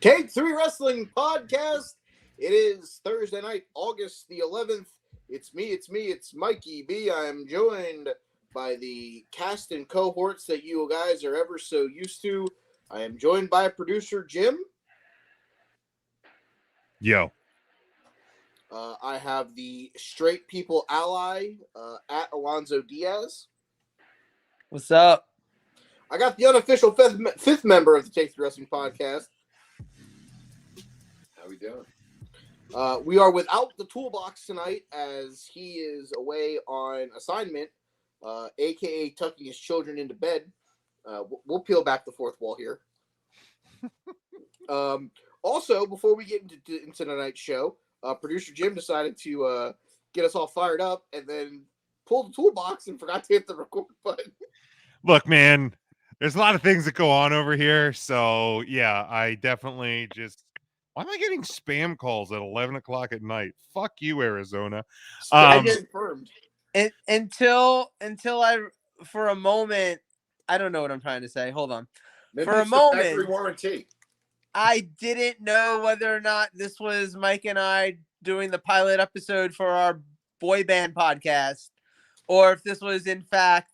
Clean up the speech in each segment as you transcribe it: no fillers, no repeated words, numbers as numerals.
Take 3 Wrestling Podcast. It is Thursday night, August the 11th. It's Mikey B. I am joined by the cast and cohorts that you guys are ever so used to. I am joined by producer Jim. Yo. I have the straight people ally at Alonzo Diaz. What's up? I got the unofficial fifth member of the Take 3 Wrestling Podcast. How we doing? We are without the toolbox tonight as he is away on assignment, a.k.a. tucking his children into bed. We'll peel back the fourth wall here. Also, before we get into tonight's show, producer Jim decided to get us all fired up and then pull the toolbox and forgot to hit the record button. Look, man, there's a lot of things that go on over here. So, yeah, I definitely just... Why am I getting spam calls at 11 o'clock at night? Fuck you, Arizona. I just confirmed. Until I, for a moment, I don't know what I'm trying to say. Hold on. Maybe for a moment, warranty. I didn't know whether or not this was Mike and I doing the pilot episode for our boy band podcast, or if this was in fact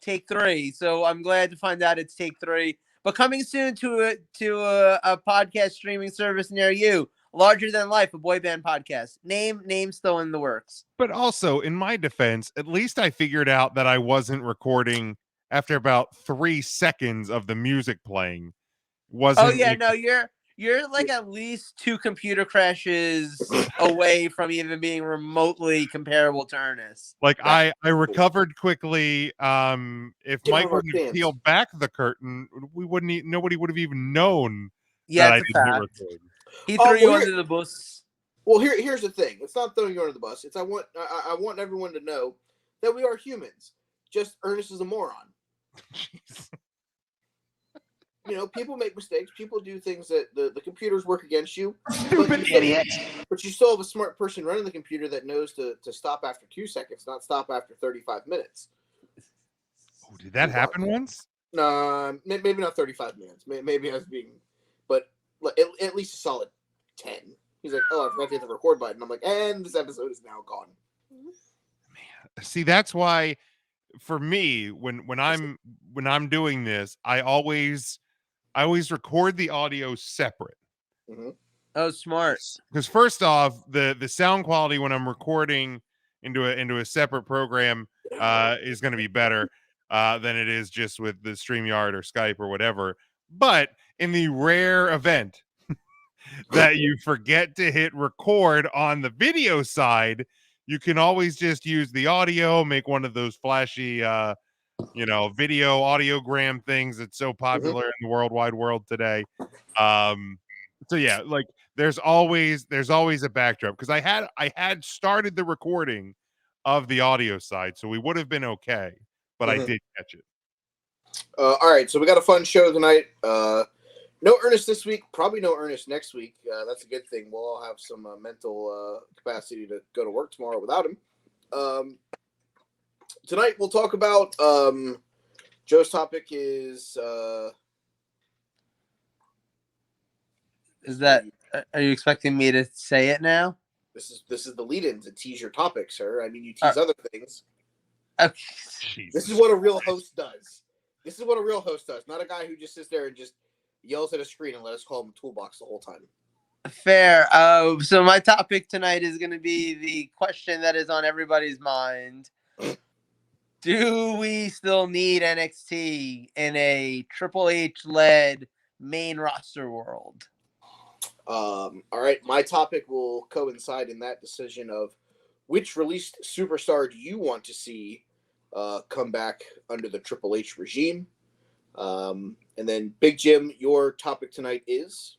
Take 3. So I'm glad to find out it's Take 3. But coming soon to a podcast streaming service near you, larger than life, a boy band podcast. Name still in the works. But also, in my defense, at least I figured out that I wasn't recording after about 3 seconds of the music playing. No, you're like at least 2 computer crashes away from even being remotely comparable to Earnest. Like I recovered quickly. If Mike wouldn't have peeled back the curtain, nobody would have even known. Yeah, that it's a fact. record. He threw you under the bus. Well, here's the thing. It's not throwing you under the bus. It's I want everyone to know that we are humans. Just Ernest is a moron. Jeez. You know, people make mistakes. People do things that the computers work against you. Stupid idiot. But you still have a smart person running the computer that knows to stop after 2 seconds, not stop after 35 minutes. Oh, did that happen once? No, maybe not 35 minutes. Maybe I was being, but at least a solid 10. He's like, oh, I forgot to hit the record button. I'm like, and this episode is now gone. Man, see, that's why for me, when I'm doing this, I always record the audio separate. Mm-hmm. Oh, smart. Because first off, the sound quality when I'm recording into a separate program is going to be better than it is just with the StreamYard or Skype or whatever. But in the rare event that you forget to hit record on the video side, you can always just use the audio, make one of those flashy video audiogram things that's so popular in the World Wide World today. So yeah, like there's always a backdrop because I had started the recording of the audio side, so we would have been okay, but I did catch it. All right, so we got a fun show tonight. No Ernest this week, probably no Ernest next week. That's a good thing. We'll all have some mental capacity to go to work tomorrow without him. Tonight we'll talk about Joe's topic is that are you expecting me to say it now? This is the lead-in to tease your topic, sir. I mean, you tease other things. Okay. This is what a real host does. This is what a real host does, not a guy who just sits there and just yells at a screen and let us call him a toolbox the whole time. Fair. So my topic tonight is going to be the question that is on everybody's mind. Do we still need NXT in a Triple H-led main roster world? All right, my topic will coincide in that decision of which released superstar do you want to see come back under the Triple H regime? And then Big Jim, your topic tonight is?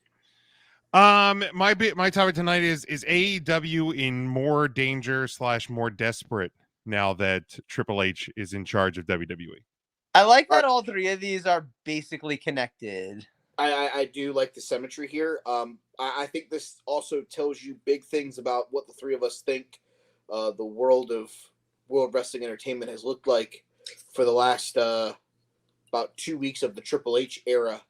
My topic tonight is AEW in more danger / more desperate now that Triple H is in charge of WWE. I like that all three of these are basically connected. I do like the symmetry here. I think this also tells you big things about what the three of us think the world of World Wrestling Entertainment has looked like for the last about 2 weeks of the Triple H era.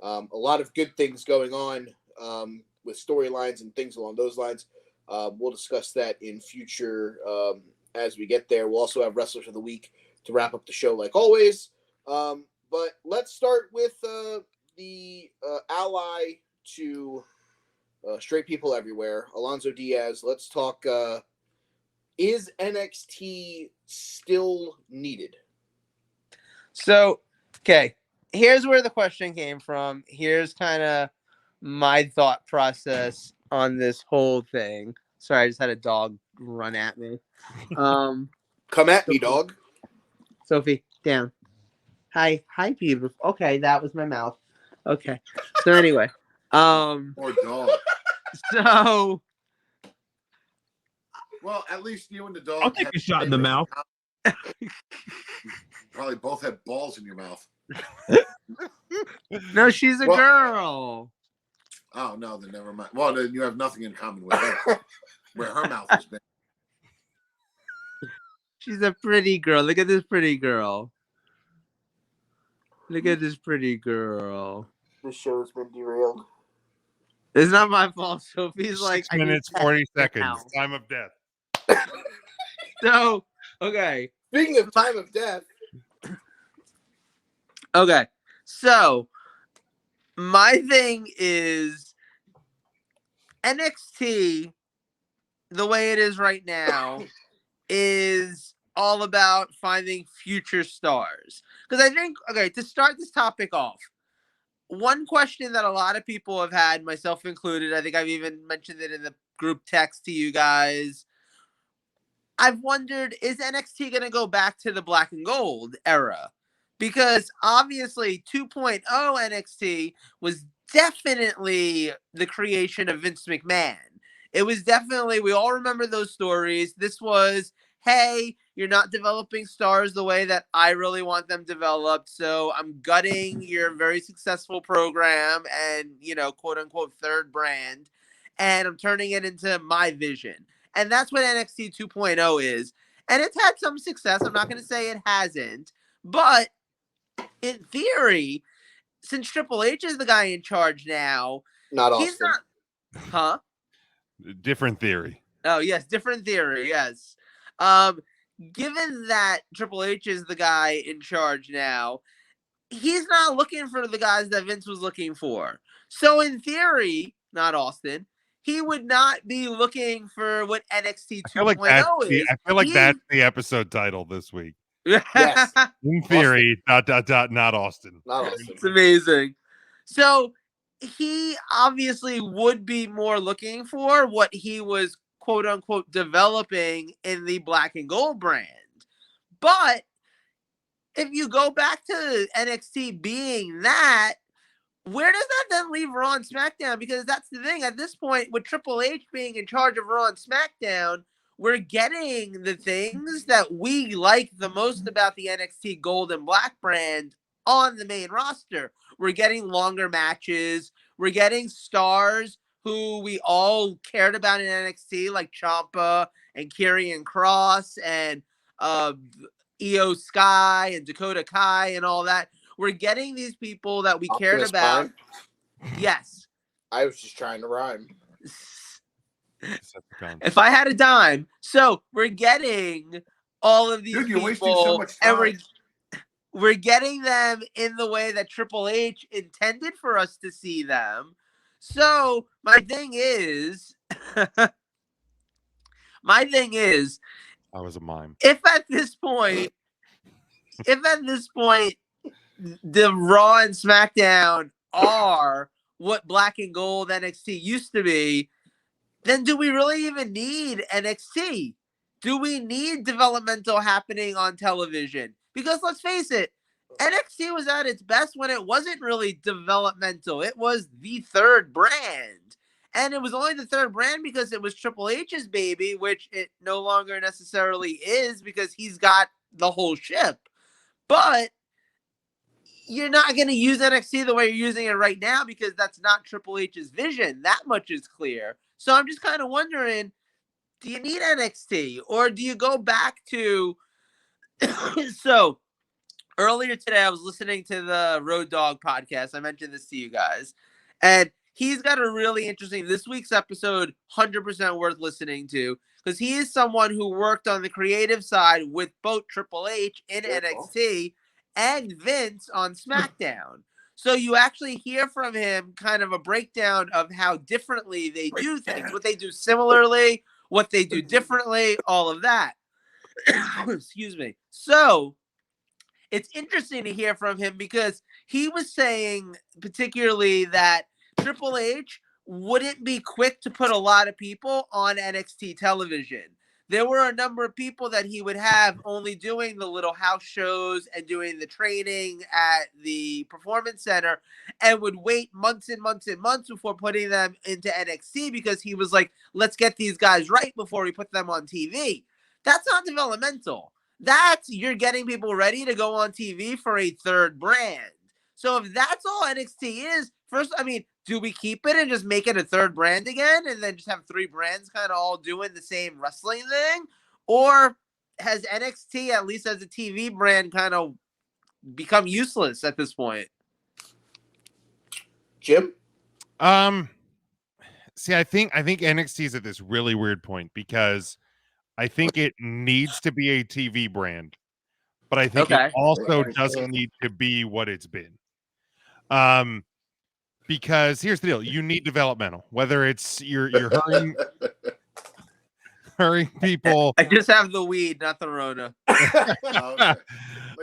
A lot of good things going on with storylines and things along those lines. We'll discuss that in future as we get there. We'll also have Wrestlers of the Week to wrap up the show like always. But let's start with the ally to straight people everywhere, Alonzo Diaz. Let's talk. Is NXT still needed? So, okay, here's where the question came from. Here's kind of my thought process on this whole thing. Sorry, I just had a dog run at me. Come at me, dog. Sophie, down. Hi, beautiful. Okay, that was my mouth. Okay. So anyway, Or dog. so Well, at least you and the dog. I'll take a shot in the mouth. Probably both have balls in your mouth. no, she's a girl. Oh no, then never mind. Well, then you have nothing in common with her. Where her mouth has been. She's a pretty girl. Look at this pretty girl. Look at this pretty girl. This show's been derailed. It's not my fault. Sophie's 6 like minutes, 40 seconds. Time of death. So, okay. Speaking of time of death. Okay. So, my thing is NXT, the way it is right now, is all about finding future stars. Because I think, okay, to start this topic off, one question that a lot of people have had, myself included, I think I've even mentioned it in the group text to you guys. I've wondered, is NXT going to go back to the black and gold era? Because obviously 2.0 NXT was definitely the creation of Vince McMahon. It was definitely, we all remember those stories. This was, hey, you're not developing stars the way that I really want them developed, so I'm gutting your very successful program and, quote unquote, third brand, and I'm turning it into my vision. And that's what NXT 2.0 is. And it's had some success. I'm not going to say it hasn't. But in theory, since Triple H is the guy in charge now, Not Austin. he's not. Huh? Different theory. Oh, yes. Different theory. Yes. Given that Triple H is the guy in charge now, he's not looking for the guys that Vince was looking for. So in theory, not Austin, he would not be looking for what NXT 2.0 is. I feel like that's the episode title this week. Yes. In theory, ... not Austin. Not Austin. It's amazing. So he obviously would be more looking for what he was, quote unquote, developing in the black and gold brand. But if you go back to NXT being that, where does that then leave Raw and SmackDown? Because that's the thing. At this point, with Triple H being in charge of Raw and SmackDown, we're getting the things that we like the most about the NXT Gold and Black brand on the main roster. We're getting longer matches. We're getting stars who we all cared about in NXT, like Ciampa and Karrion Kross and Io Sky and Dakota Kai and all that. We're getting these people that we cared about. Yes. I was just trying to rhyme. If I had a dime. So we're getting all of these Dude, you're wasting people, so much time. and we're getting them in the way that Triple H intended for us to see them. So my thing is, I was a mime. if at this point, the Raw and SmackDown are what Black and Gold NXT used to be, then do we really even need NXT? Do we need developmental happening on television? Because let's face it, NXT was at its best when it wasn't really developmental. It was the third brand. And it was only the third brand because it was Triple H's baby, which it no longer necessarily is because he's got the whole ship. But you're not going to use NXT the way you're using it right now because that's not Triple H's vision. That much is clear. So I'm just kind of wondering, do you need NXT or do you go back to... So earlier today, I was listening to the Road Dogg podcast. I mentioned this to you guys. And he's got a really interesting, this week's episode, 100% worth listening to, because he is someone who worked on the creative side with both Triple H in NXT and Vince on SmackDown. So you actually hear from him kind of a breakdown of how differently they do things, what they do similarly, what they do differently, all of that. Excuse me. So it's interesting to hear from him because he was saying particularly that Triple H wouldn't be quick to put a lot of people on NXT television. There were a number of people that he would have only doing the little house shows and doing the training at the Performance Center and would wait months and months and months before putting them into NXT because he was like, let's get these guys right before we put them on TV. That's not developmental. That's you're getting people ready to go on TV for a third brand. So if that's all NXT is, first, I mean, do we keep it and just make it a third brand again and then just have three brands kind of all doing the same wrestling thing? Or has NXT, at least as a TV brand, kind of become useless at this point? Jim? See, I think NXT is at this really weird point because I think it needs to be a TV brand, but I think it also doesn't need to be what it's been. Because here's the deal: you need developmental. Whether it's you're hurrying people. I just have the weed, not the Rona.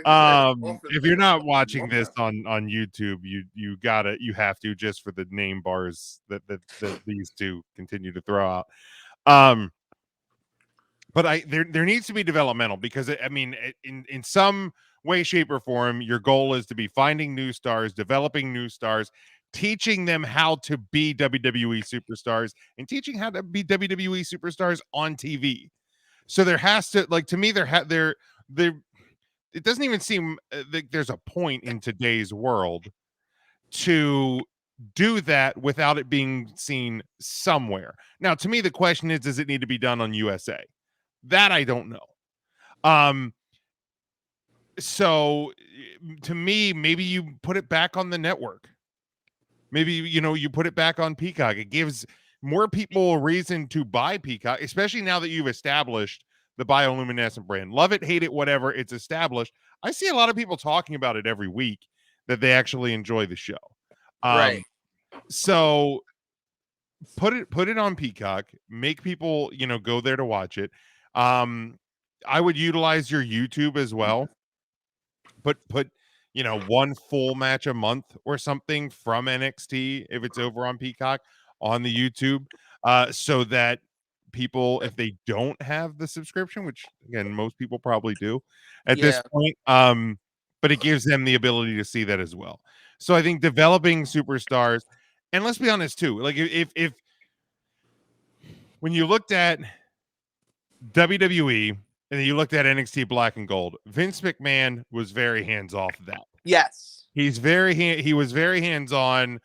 If you're not watching this on YouTube, you have to, just for the name bars that these two continue to throw out. But there needs to be developmental because I mean, in some way, shape, or form, your goal is to be finding new stars, developing new stars, teaching them how to be WWE superstars, and teaching how to be WWE superstars on TV. So there has to, like, to me, there. It doesn't even seem like there's a point in today's world to do that without it being seen somewhere. Now, to me, the question is, does it need to be done on USA? That I don't know. So to me, maybe you put it back on the network. Maybe, you put it back on Peacock. It gives more people a reason to buy Peacock, especially now that you've established the bioluminescent brand. Love it, hate it, whatever. It's established. I see a lot of people talking about it every week that they actually enjoy the show. Right. So put it on Peacock. Make people, go there to watch it. I would utilize your YouTube as well. Put one full match a month or something from NXT if it's over on Peacock on the YouTube, so that people, if they don't have the subscription, which again most people probably do at this point, but it gives them the ability to see that as well. So I think developing superstars, and let's be honest too, like if when you looked at WWE and then you looked at NXT Black and Gold, Vince McMahon was very hands off of that. Yes. He was very hands on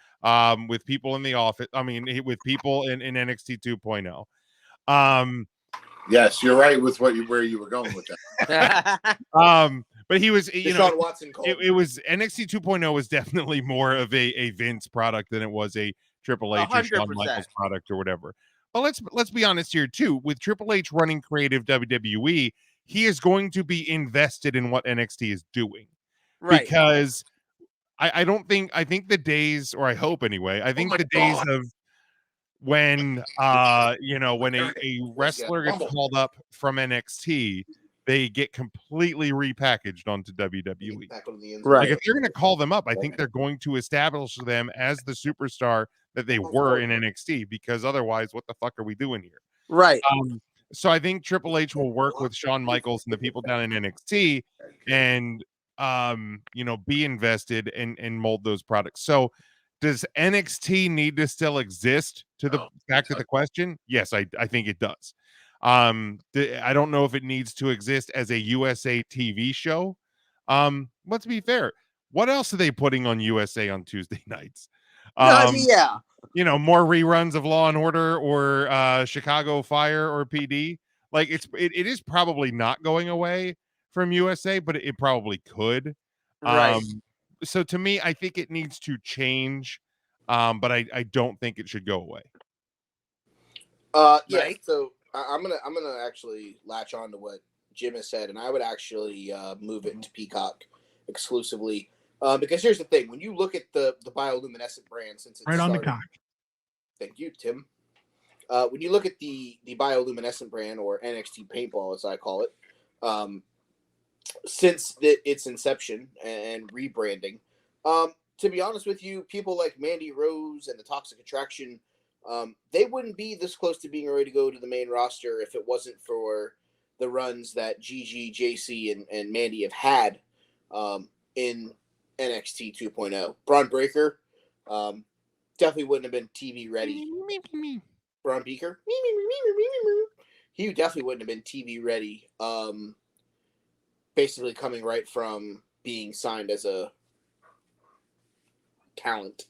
with people in the office. I mean, with people in NXT 2.0. Yes, you're right with where you were going with that. But he was, Deshaun Watson it was NXT 2.0 was definitely more of a Vince product than it was a Triple H or Shawn Michaels product or whatever. But let's be honest here too. With Triple H running creative WWE, he is going to be invested in what NXT is doing, right? Because I think the days, or I hope anyway, I think the days of when when a wrestler gets called up from NXT, they get completely repackaged onto WWE. Right. Like if you're going to call them up, I think they're going to establish them as the superstar that they were in NXT, because otherwise, what the fuck are we doing here? Right. So I think Triple H will work with Shawn Michaels and the people down in NXT and be invested and mold those products. So does NXT need to still exist? Back to the question? Yes, I think it does. I don't know if it needs to exist as a USA TV show. Let's be fair. What else are they putting on USA on Tuesday nights? More reruns of Law and Order or Chicago Fire or PD. Like it is probably not going away from USA, but it probably could. Right. So to me, I think it needs to change. but I don't think it should go away. Yeah. Mike? So I'm gonna actually latch on to what Jim has said, and I would actually move it to Peacock exclusively. Because here's the thing: when you look at the bioluminescent brand, since it's Right on the started, cock. thank you, Tim. When you look at the bioluminescent brand, or NXT Paintball as I call it, since its inception and rebranding, to be honest with you, people like Mandy Rose and the Toxic Attraction, they wouldn't be this close to being ready to go to the main roster if it wasn't for the runs that Gigi, JC, and Mandy have had in NXT 2.0. Braun Breaker definitely wouldn't have been TV ready. Braun Beaker, he definitely wouldn't have been TV ready. Basically coming right from being signed as a talent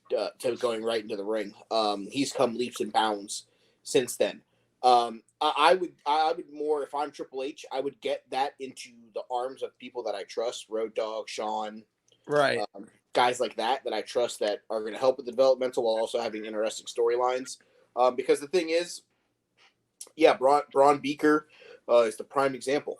to going right into the ring. He's come leaps and bounds since then. I would more, if I'm Triple H, I would get that into the arms of people that I trust, Road Dogg, Sean, Right. Guys like that I trust that are going to help with the developmental while also having interesting storylines. Because the thing is, yeah, Braun Beaker is the prime example.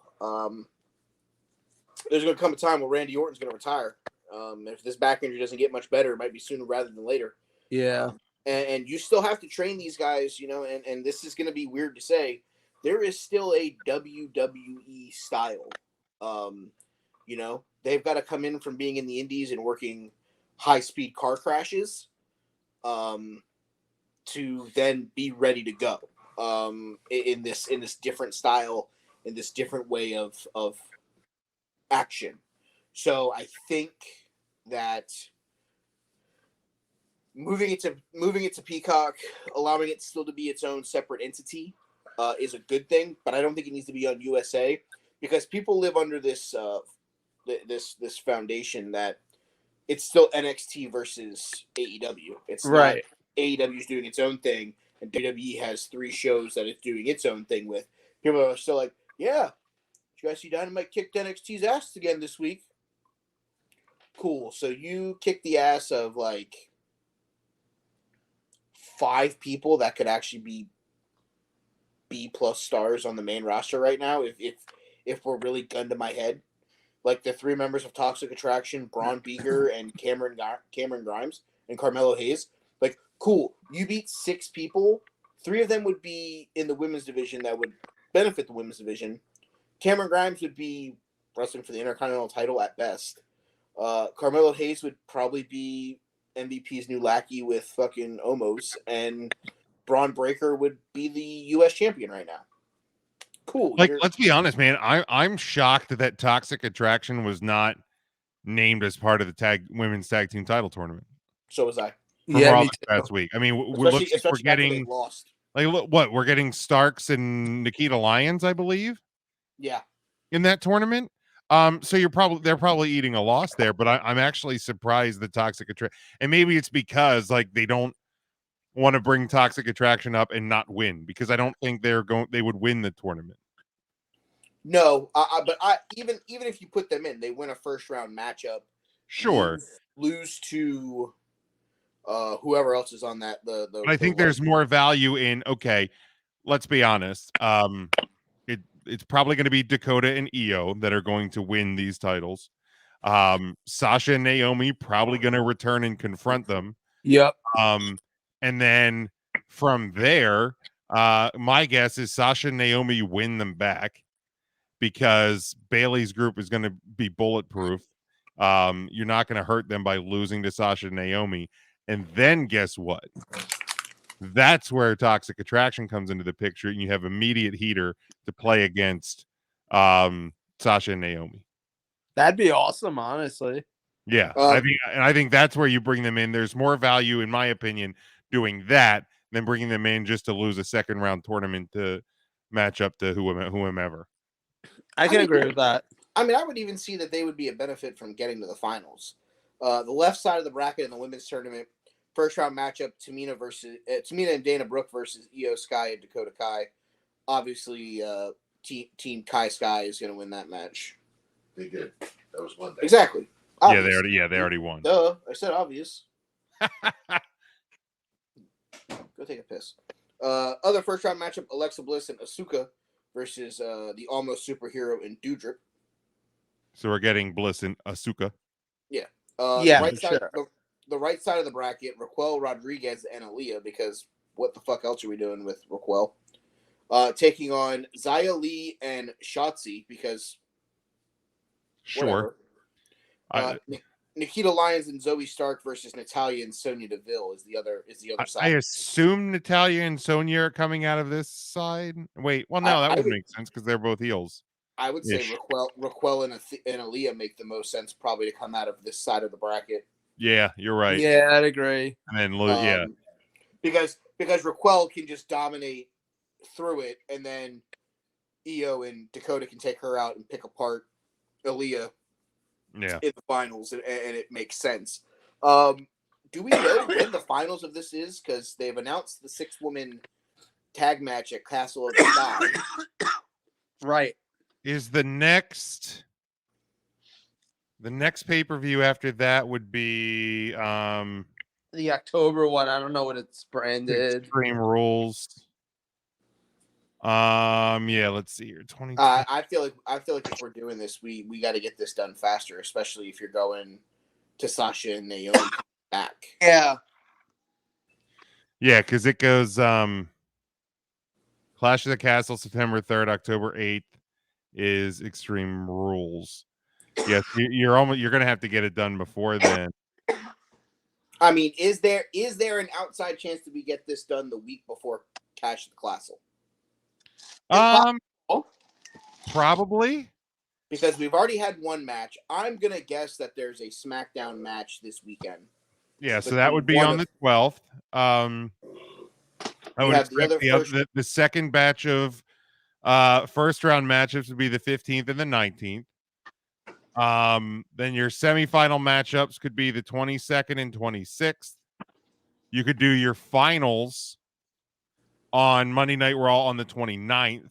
There's going to come a time where Randy Orton's going to retire. If this back injury doesn't get much better, it might be sooner rather than later. Yeah. And you still have to train these guys, and this is going to be weird to say. There is still a WWE style. They've got to come in from being in the indies and working high-speed car crashes to then be ready to go in this different style, in this different way of action. So I think that moving it to Peacock, allowing it still to be its own separate entity, is a good thing. But I don't think it needs to be on USA, because people live under this this foundation that it's still NXT versus AEW. It's Right. not AEW's doing its own thing, and WWE has 3 shows that it's doing its own thing with. People are still like, yeah, did you guys see Dynamite kicked NXT's ass again this week? Cool. So you kicked the ass of like 5 people that could actually be B+ stars on the main roster right now. If we're really gun to my head, like the 3 members of Toxic Attraction, Braun Beaker and Cameron Grimes and Carmelo Hayes, like, cool. You beat 6 people. 3 of them would be in the women's division that would benefit the women's division. Cameron Grimes would be wrestling for the Intercontinental title at best. Carmelo Hayes would probably be MVP's new lackey with fucking Omos, and Braun Breaker would be the U.S. champion right now. Cool. Like, let's be honest, man. I'm shocked that Toxic Attraction was not named as part of the women's tag team title tournament. So was I. From Raw this past week. I mean, especially we're getting lost. Like, what, we're getting Starks and Nikita Lyons, I believe. Yeah. In that tournament. So they're probably eating a loss there, but I'm actually surprised the Toxic Attraction, and maybe it's because like they don't want to bring Toxic Attraction up and not win, because I don't think they would win the tournament. No, but even if you put them in, they win a first round matchup. Sure. Lose to whoever else is on that. But I think there's more value in, okay, let's be honest. It's probably going to be Dakota and Io that are going to win these titles. Sasha and Naomi probably going to return and confront them. Yep. And then from there, my guess is Sasha and Naomi win them back, because Bailey's group is going to be bulletproof. You're not going to hurt them by losing to Sasha and Naomi. And then guess what? That's where Toxic Attraction comes into the picture, and you have immediate heater to play against Sasha and Naomi. That'd be awesome, honestly. Yeah, I think that's where you bring them in. There's more value, in my opinion, doing that than bringing them in just to lose a second round tournament to match up to whomever. I can agree with that. I mean, I would even see that they would be a benefit from getting to the finals. The left side of the bracket in the women's tournament, first round matchup: Tamina and Dana Brooke versus Io Sky and Dakota Kai. Obviously, Team Kai Sky is going to win that match. They did. That was one day. Exactly. Obvious. Yeah, they already won. Duh, I said obvious. Go take a piss. Other first round matchup: Alexa Bliss and Asuka versus the almost superhero and Doudrop. So we're getting Bliss and Asuka. Yeah. Yeah, the right for side, sure. the right side of the bracket: Raquel Rodriguez and Aaliyah. Because what the fuck else are we doing with Raquel? Taking on Xia Li and Shotzi because Sure. whatever. Nikita Lyons and Zoe Stark versus Natalya and Sonya Deville is the other I side. assume Natalya and Sonya are coming out of this side. Wait, well, no, that would make sense because they're both heels. I would say Raquel and Aaliyah make the most sense probably to come out of this side of the bracket. Yeah, you're right. Yeah, I'd agree. And then because Raquel can just dominate through it, and then Io and Dakota can take her out and pick apart Aaliyah in the finals, and it makes sense. Do we know when the finals of this is? Because they've announced the 6-woman tag match at Castle of the Sky. Right. Is the next pay-per-view after that would be The October one. I don't know what it's branded. Extreme Rules. Yeah, let's see here. 20. I feel like if we're doing this, we got to get this done faster, especially if you're going to Sasha and Naomi back. Yeah. Yeah, because it goes Clash of the Castle September 3rd, October 8th is Extreme Rules. Yes, you're gonna have to get it done before then. I mean, is there an outside chance that we get this done the week before Clash of the Castle? Probably. Because we've already had one match. I'm gonna guess that there's a SmackDown match this weekend. Yeah, so that would be on the 12th. I would expect the second batch of first round matchups would be the 15th and the 19th. Then your semifinal matchups could be the 22nd and 26th. You could do your finals on Monday Night Raw on the 29th.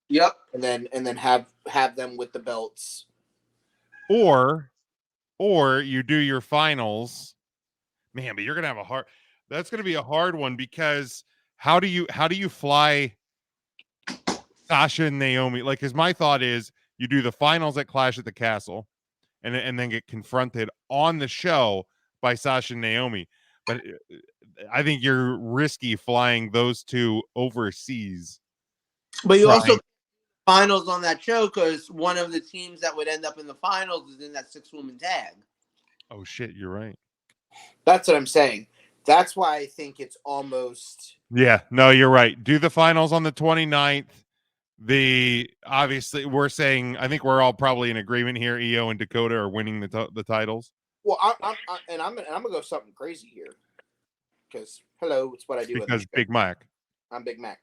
Yep, and then have them with the belts. Or you do your finals. Man, but you're gonna have that's gonna be a hard one because how do you fly Sasha and Naomi? Like, because my thought is you do the finals at Clash at the Castle and then get confronted on the show by Sasha and Naomi. But I think you're risky flying those two overseas. But you also finals on that show because one of the teams that would end up in the finals is in that 6-woman tag. Oh shit, you're right. That's what I'm saying. That's why I think it's almost. Yeah, no, you're right. Do the finals on the 29th. Obviously we're saying, I think we're all probably in agreement here. Io and Dakota are winning the titles. Well, I'm gonna go something crazy here because it's what I do. Because Big Mac. I'm Big Mac.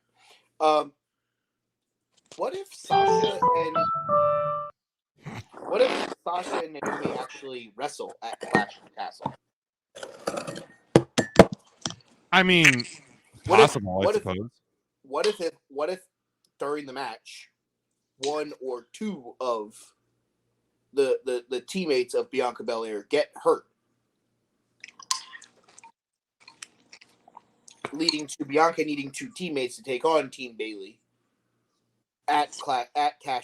What if Sasha and Naomi actually wrestle at Clash of the Castle? I mean, possible, I suppose. What if during the match, one or two of the teammates of Bianca Belair get hurt, leading to Bianca needing 2 teammates to take on Team Bayley at Clash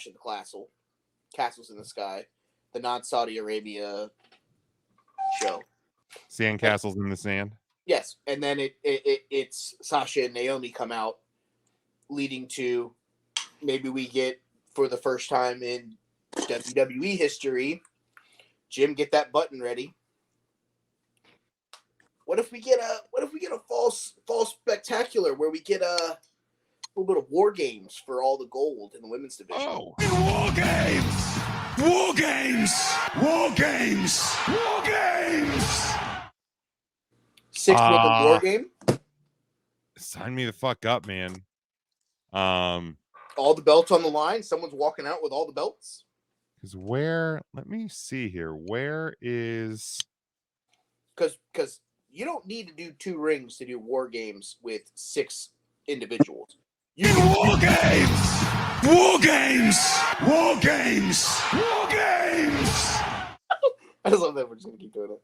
of the Castle, Castles in the Sky, the non-Saudi Arabia show. Sand castles in the sand. Yes, and then it's Sasha and Naomi come out, leading to maybe we get, for the first time in WWE history, Jim, get that button ready. What if we get a false spectacular where we get a little bit of War Games for all the gold in the women's division? Oh, War Games! War Games! War Games! War Games! 6-woman War Game. Sign me the fuck up, man. All the belts on the line. Someone's walking out with all the belts. Because let me see here. Where is? Because you don't need to do 2 rings to do War Games with 6 individuals. War Games! War Games! War Games! War Games! I just love that we're just gonna keep doing it.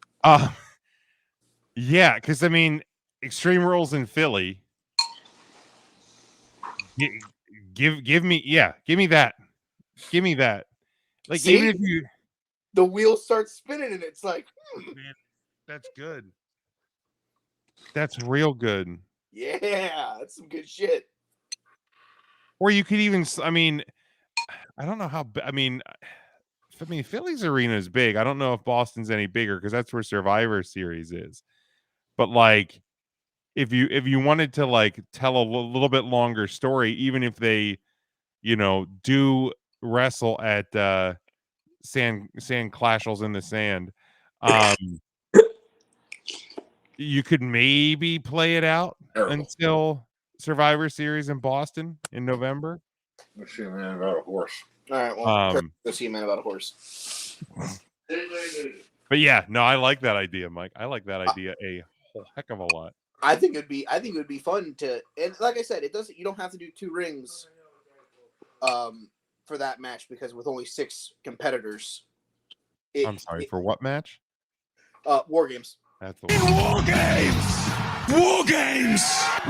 Yeah, because I mean, Extreme Rules in Philly. Give me that. Give me that. Like See? even if you The wheels start spinning, and it's like, man, that's good. That's real good. yeah, that's some good shit. Or you could even, I mean, I don't know how. I mean, Philly's arena is big. I don't know if Boston's any bigger because that's where Survivor Series is. But like, if you wanted to like tell a little bit longer story, even if they, do wrestle at sand clashels in the sand, um, you could maybe play it out Terrible. until Survivor Series in Boston in November. Let's see, man, about a horse. All right, well, Um, go see a man about a horse. But yeah, no, I like that idea, Mike. I like that idea a whole heck of a lot. I think it would be fun to, and like I said, you don't have to do 2 rings, for that match because with only 6 competitors. I'm sorry, for what match? War Games. That's the In one. War Games! War Games!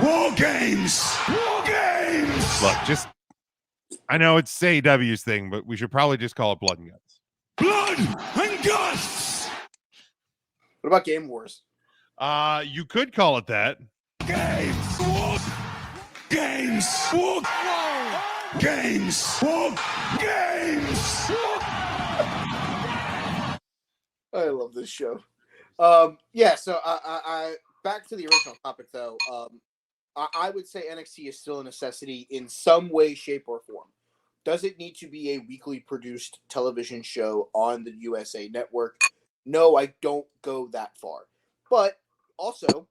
War Games! War Games! Look, I know it's AEW's thing, but we should probably just call it Blood and Guts. Blood and Guts! What about Game Wars? You could call it that. Games! War Games! War Games! War Games! I love this show. Yeah, so I back to the original topic though. I would say NXT is still a necessity in some way, shape, or form. Does it need to be a weekly produced television show on the USA Network? No, I don't go that far. But also,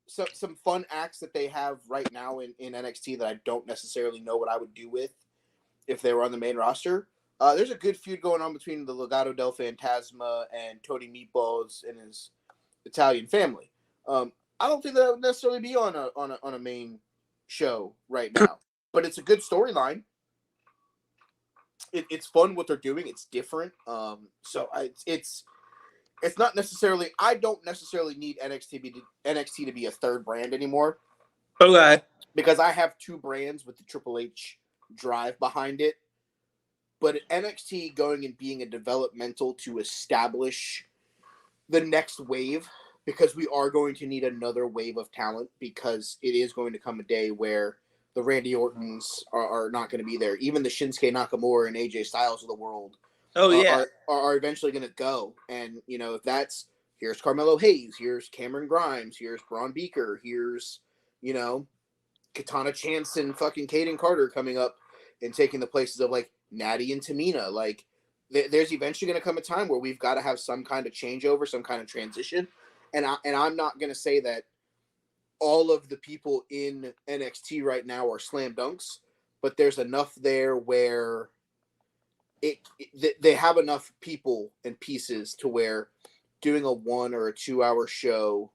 some fun acts that they have right now in NXT that I don't necessarily know what I would do with if they were on the main roster. There's a good feud going on between the Legado del Fantasma and Tony Meatballs and his Italian family. I don't think that would necessarily be on a main show right now, but it's a good storyline. It's fun what they're doing. It's different. So it's not necessarily. I don't necessarily need NXT to be a third brand anymore. Okay. Because I have 2 brands with the Triple H drive behind it. But NXT going and being a developmental to establish the next wave, because we are going to need another wave of talent, because it is going to come a day where the Randy Ortons are not going to be there. Even the Shinsuke Nakamura and AJ Styles of the world are eventually going to go. And, if that's, here's Carmelo Hayes, here's Cameron Grimes, here's Braun Beaker, here's, Katana Chance and fucking Kaden Carter coming up and taking the places of, like, Natty and Tamina. Like, there's eventually going to come a time where we've got to have some kind of changeover, some kind of transition. And I'm not going to say that all of the people in NXT right now are slam dunks, but there's enough there where they have enough people and pieces to where doing a 1 or a 2 hour show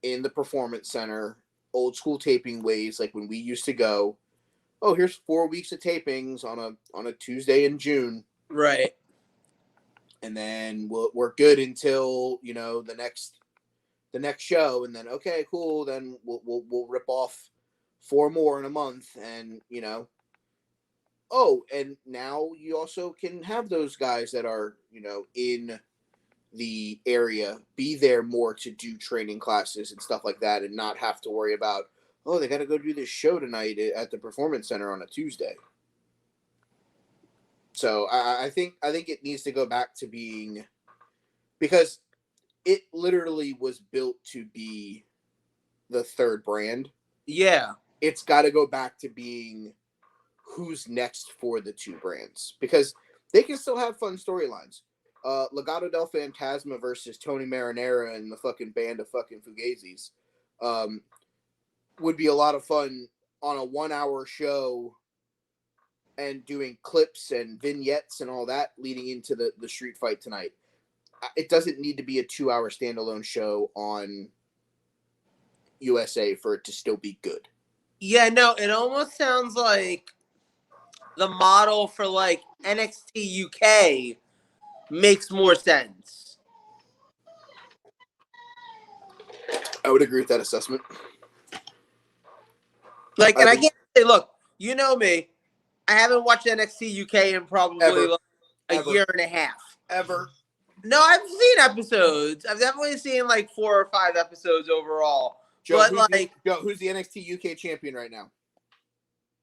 in the Performance Center, old school taping ways, like when we used to go, oh, here's 4 weeks of tapings on a Tuesday in June. Right. And then we're good until, the next show. And then, okay, cool. Then we'll rip off 4 more in a month. And, and now you also can have those guys that are, in the area be there more to do training classes and stuff like that, and not have to worry about, oh, they got to go do this show tonight at the Performance Center on a Tuesday. So I think it needs to go back to being, because it literally was built to be the third brand. Yeah. It's got to go back to being who's next for the 2 brands, because they can still have fun storylines. Legado del Fantasma versus Tony Marinara and the fucking band of fucking Fugazis would be a lot of fun on a 1 hour show and doing clips and vignettes and all that leading into the street fight tonight. It doesn't need to be a 2 hour standalone show on USA for it to still be good. Yeah, no, it almost sounds like the model for like NXT UK makes more sense. I would agree with that assessment. Like, and I can't say, look, you know me, I haven't watched NXT UK in probably like a year and a half. Ever. No, I've seen episodes. I've definitely seen like 4 or 5 episodes overall. Joe, But who's the NXT UK champion right now?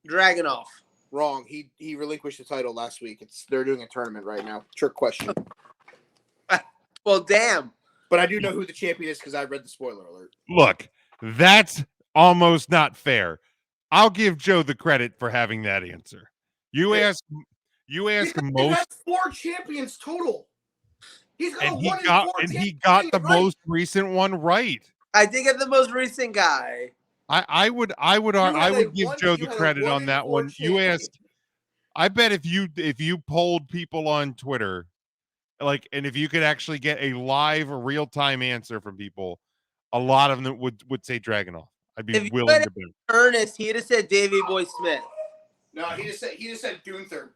Dragunov. Wrong. He relinquished the title last week. They're doing a tournament right now. Trick question. Well, damn. But I do know who the champion is because I read the spoiler alert. Look, that's almost not fair. I'll give Joe the credit for having that answer. You ask most. That's 4 champions total. He's got he got the most recent one right. I did get the most recent guy. I would give Joe the credit on that one. You asked. I bet if you polled people on Twitter, like, and if you could actually get a live, real-time answer from people, a lot of them would say Dragunov. I'd be willing to bet. Ernest, he'd have said Davey Boy Smith. No, he just said Gunther.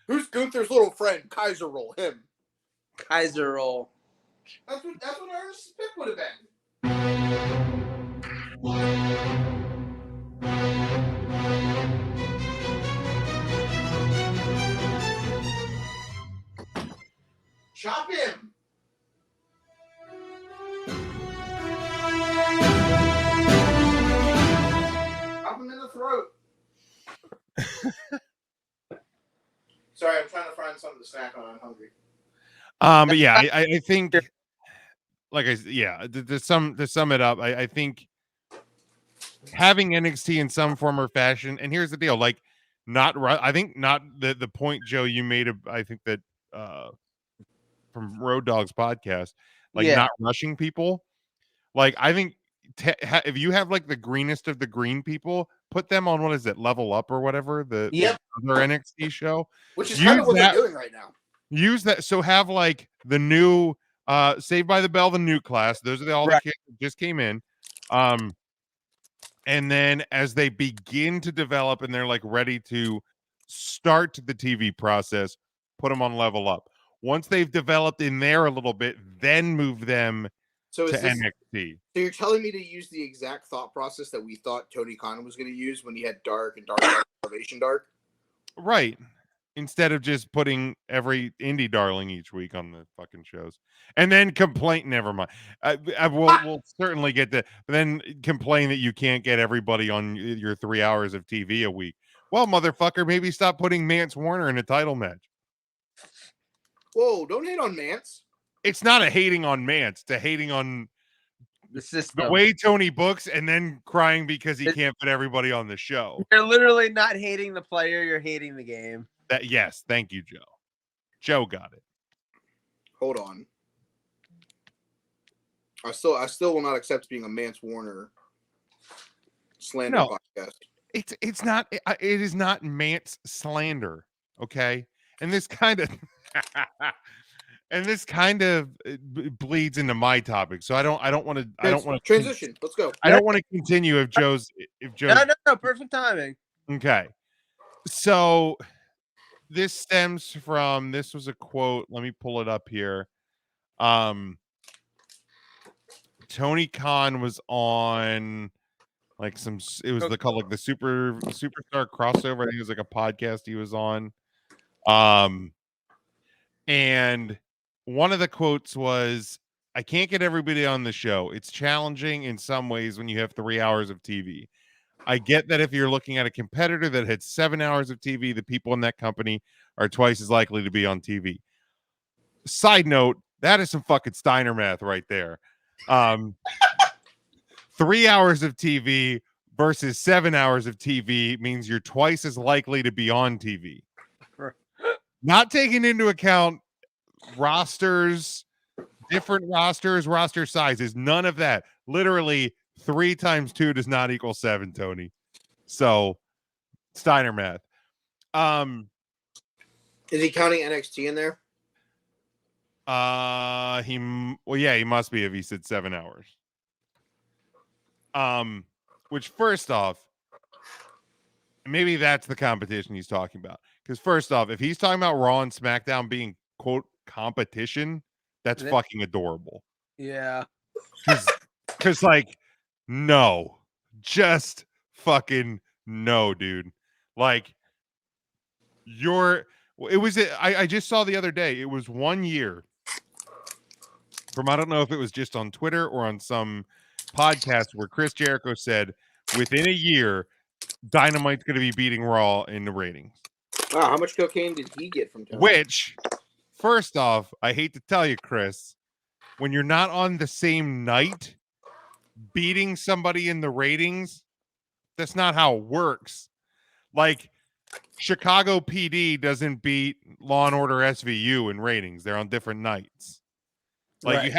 Who's Gunther's little friend? Kaiser Roll, him. Kaiser Roll. That's what Ernest's pick would have been. Chop him. Chop him in the throat. Sorry, I'm trying to find something to snack on. I'm hungry. But yeah, I think, like to sum it up, I think having NXT in some form or fashion, and here's the deal, like, I think not the point, Joe, you made, I think that from Road Dogg's podcast, like, not rushing people. Like, I think if you have like the greenest of the green people, put them on, what is it, Level Up or whatever, the other NXT show, which is kind of what they're doing right now. Use that. So have like the new Saved by the Bell, the new class. Those are all the kids that just came in. And then as they begin to develop and they're like ready to start the TV process, put them on Level Up. Once they've developed in there a little bit, then move them to NXT. So you're telling me to use the exact thought process that we thought Tony Khan was going to use when he had Dark and Elevation Dark? Right. Instead of just putting every indie darling each week on the fucking shows. And then complain, never mind. We'll certainly get that. But then complain that you can't get everybody on your 3 hours of TV a week. Well, motherfucker, maybe stop putting Mance Warner in a title match. Whoa, don't hate on Mance. It's not a hating on Mance. It's a hating on the system. The way Tony books and then crying because he can't put everybody on the show. You're literally not hating the player. You're hating the game. Yes, thank you, Joe. Joe got it. Hold on. I still will not accept being a Mance Warner slander podcast. It's not. It is not Mance slander. Okay, and this kind of bleeds into my topic. So I don't want to transition. Let's go. I don't want to continue if Joe's. No, perfect timing. Okay, so. This stems from, this was a quote. Let me pull it up here. Tony Khan was on like it was called like the Superstar crossover. I think it was like a podcast he was on. And one of the quotes was, "I can't get everybody on the show. It's challenging in some ways when you have 3 hours of TV. I get that if you're looking at a competitor that had 7 hours of TV, the people in that company are twice as likely to be on TV." Side note, that is some fucking Steiner math right there. 3 hours of TV versus 7 hours of TV means you're twice as likely to be on TV. Not taking into account rosters, different rosters, roster sizes, none of that. Literally 3 times 2 does not equal 7, Tony. So Steiner math. Is he counting NXT in there? He must be if he said 7 hours. Which first off, maybe that's the competition he's talking about. Because first off, if he's talking about Raw and SmackDown being quote competition, That's fucking adorable. Yeah. Because like, no, just fucking no, dude. Like, I just saw the other day, it was 1 year from, I don't know if it was just on Twitter or on some podcast, where Chris Jericho said within a year, Dynamite's going to be beating Raw in the ratings. Wow, how much cocaine did he get from Tony? Which, first off, I hate to tell you, Chris, when you're not on the same night, beating somebody in the ratings, that's not how it works. Like, Chicago PD doesn't beat Law and Order SVU in ratings. They're on different nights. Like, Right. you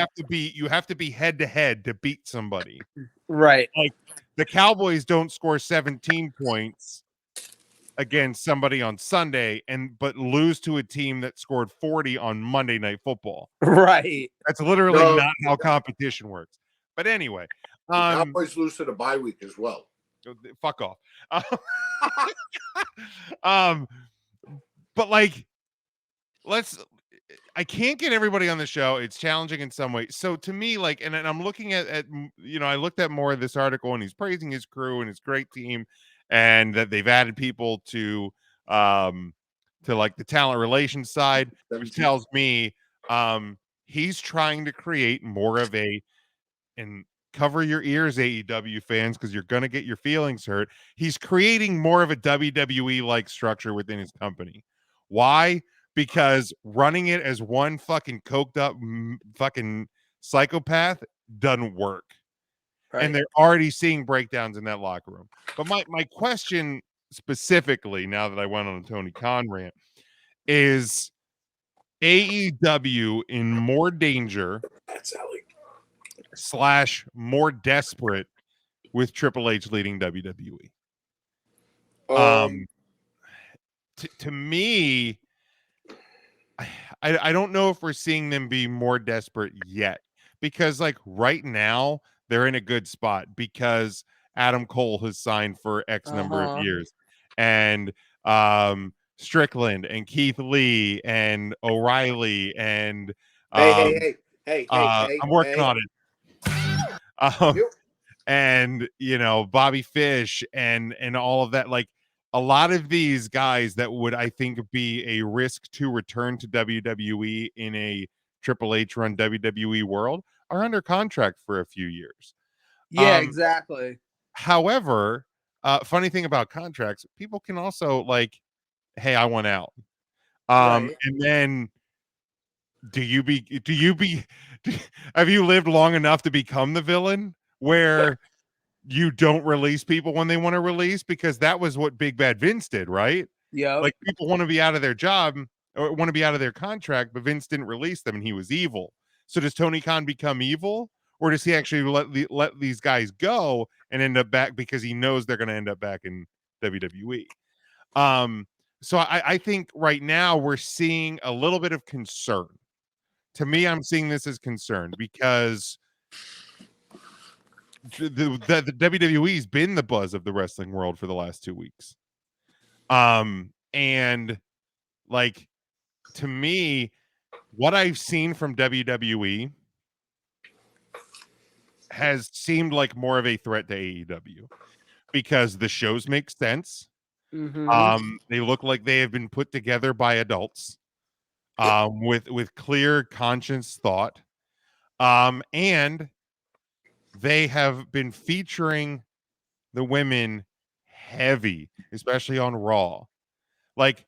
have to be head to head to beat somebody. Right. Like, the Cowboys don't score 17 points against somebody on Sunday but lose to a team that scored 40 on Monday Night Football. Right. That's literally not how competition works. But anyway, The Cowboys lose to the bye week as well. Fuck off. But like, I can't get everybody on the show. It's challenging in some way. So to me, like, and I'm looking at I looked at more of this article, and he's praising his crew and his great team, and that they've added people to like the talent relations side, which tells me he's trying to create more of and cover your ears, AEW fans, because you're going to get your feelings hurt. He's creating more of a WWE-like structure within his company. Why? Because running it as one fucking coked up fucking psychopath doesn't work. Right. And they're already seeing breakdowns in that locker room. But my question specifically, now that I went on a Tony Khan rant, is AEW in more danger / more desperate with Triple H leading WWE? To me, I don't know if we're seeing them be more desperate yet, because like right now they're in a good spot because Adam Cole has signed for X number of years, and Strickland and Keith Lee and O'Reilly and Hey, I'm working on it. And Bobby Fish and all of that. Like, a lot of these guys that would, I think, be a risk to return to WWE in a Triple H run WWE world are under contract for a few years. Yeah, exactly. However, funny thing about contracts, people can also like, hey, I want out. And then have you lived long enough to become the villain where you don't release people when they want to release? Because that was what Big Bad Vince did, right? Yeah. Like, people want to be out of their job or want to be out of their contract, but Vince didn't release them and he was evil. So does Tony Khan become evil, or does he actually let these guys go and end up back because he knows they're going to end up back in WWE? So I think right now we're seeing a little bit of concern. To me, I'm seeing this as concern because the WWE's been the buzz of the wrestling world for the last 2 weeks. And like, to me, what I've seen from WWE has seemed like more of a threat to AEW because the shows make sense. They look like they have been put together by adults with clear conscious thought. And they have been featuring the women heavy, especially on Raw. Like,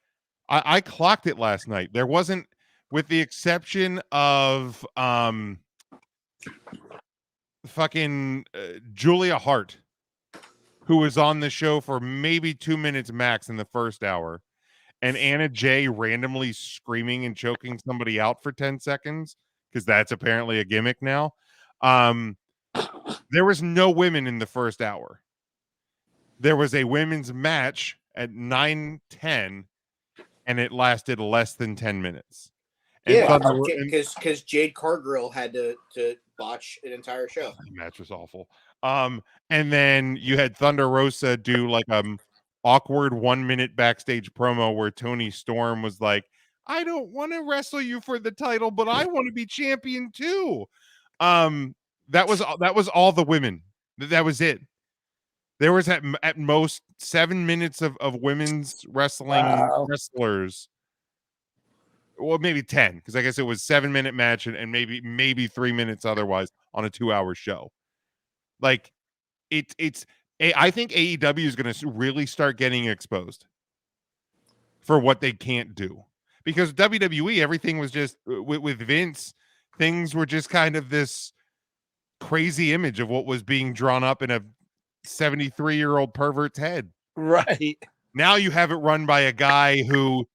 I clocked it last night. There wasn't, with the exception of fucking Julia Hart, who was on the show for maybe 2 minutes max in the first hour, and Anna Jay randomly screaming and choking somebody out for 10 seconds, because that's apparently a gimmick now. There was no women in the first hour. There was a women's match at 9:10, and it lasted less than 10 minutes. And because Jade Cargill had to botch an entire show. The match was awful. And then you had Thunder Rosa do like awkward 1 minute backstage promo where Tony Storm was like, I don't want to wrestle you for the title, but I want to be champion too. That was all the women. That was it. There was at most 7 minutes of women's wrestling wrestlers. Well, maybe 10, because I guess it was 7-minute match and maybe 3 minutes otherwise on a 2-hour show. Like I think AEW is going to really start getting exposed for what they can't do, because WWE, everything was just with Vince, things were just kind of this crazy image of what was being drawn up in a 73-year-old pervert's head. Right. Now you have it run by a guy who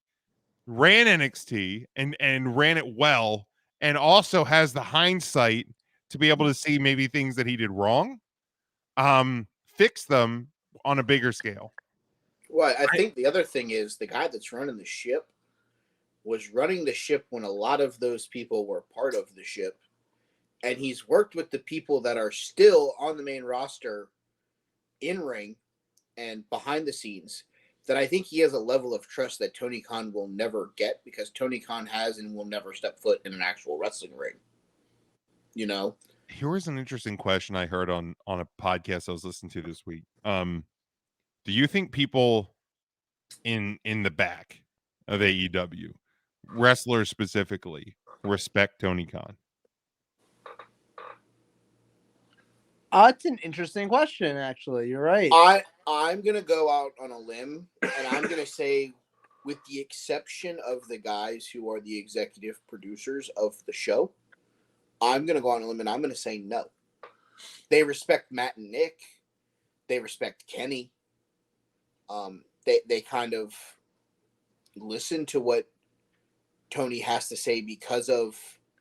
ran NXT and ran it well, and also has the hindsight to be able to see maybe things that he did wrong, fix them on a bigger scale. Well, I think the other thing is the guy that's running the ship was running the ship when a lot of those people were part of the ship, and he's worked with the people that are still on the main roster in ring and behind the scenes, that I think he has a level of trust that Tony Khan will never get, because Tony Khan has and will never step foot in an actual wrestling ring. You know? Here was an interesting question I heard on a podcast I was listening to this week. Do you think people in the back of AEW, wrestlers specifically, respect Tony Khan? That's an interesting question, actually. You're right. I'm going to go out on a limb, and I'm going to say, with the exception of the guys who are the executive producers of the show, I'm going to go on a limb, and I'm going to say no. They respect Matt and Nick. They respect Kenny. They kind of listen to what Tony has to say because of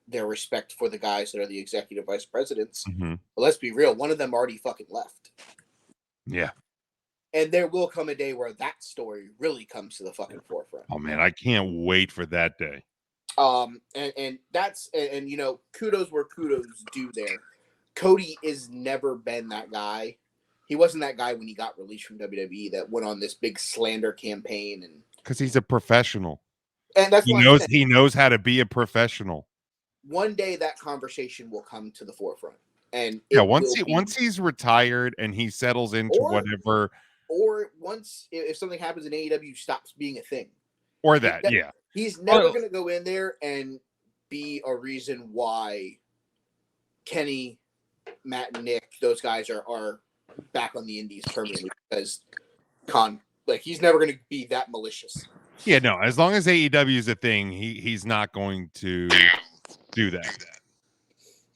their respect for the guys that are the executive vice presidents. Mm-hmm. But let's be real, one of them already fucking left. Yeah. And there will come a day where that story really comes to the fucking forefront. Oh man, I can't wait for that day. And that's, and you know, kudos where kudos due there. Cody has never been that guy. He wasn't that guy when he got released from WWE that went on this big slander campaign, and because he's a professional. And that's he knows how to be a professional. One day that conversation will come to the forefront, and once he's retired and he settles into whatever, or once if something happens in AEW stops being a thing, or that, he's never going to go in there and be a reason why Kenny, Matt, and Nick, those guys are back on the indies permanently, because Khan, like, he's never going to be that malicious. Yeah, no, as long as AEW is a thing, he's not going to do that.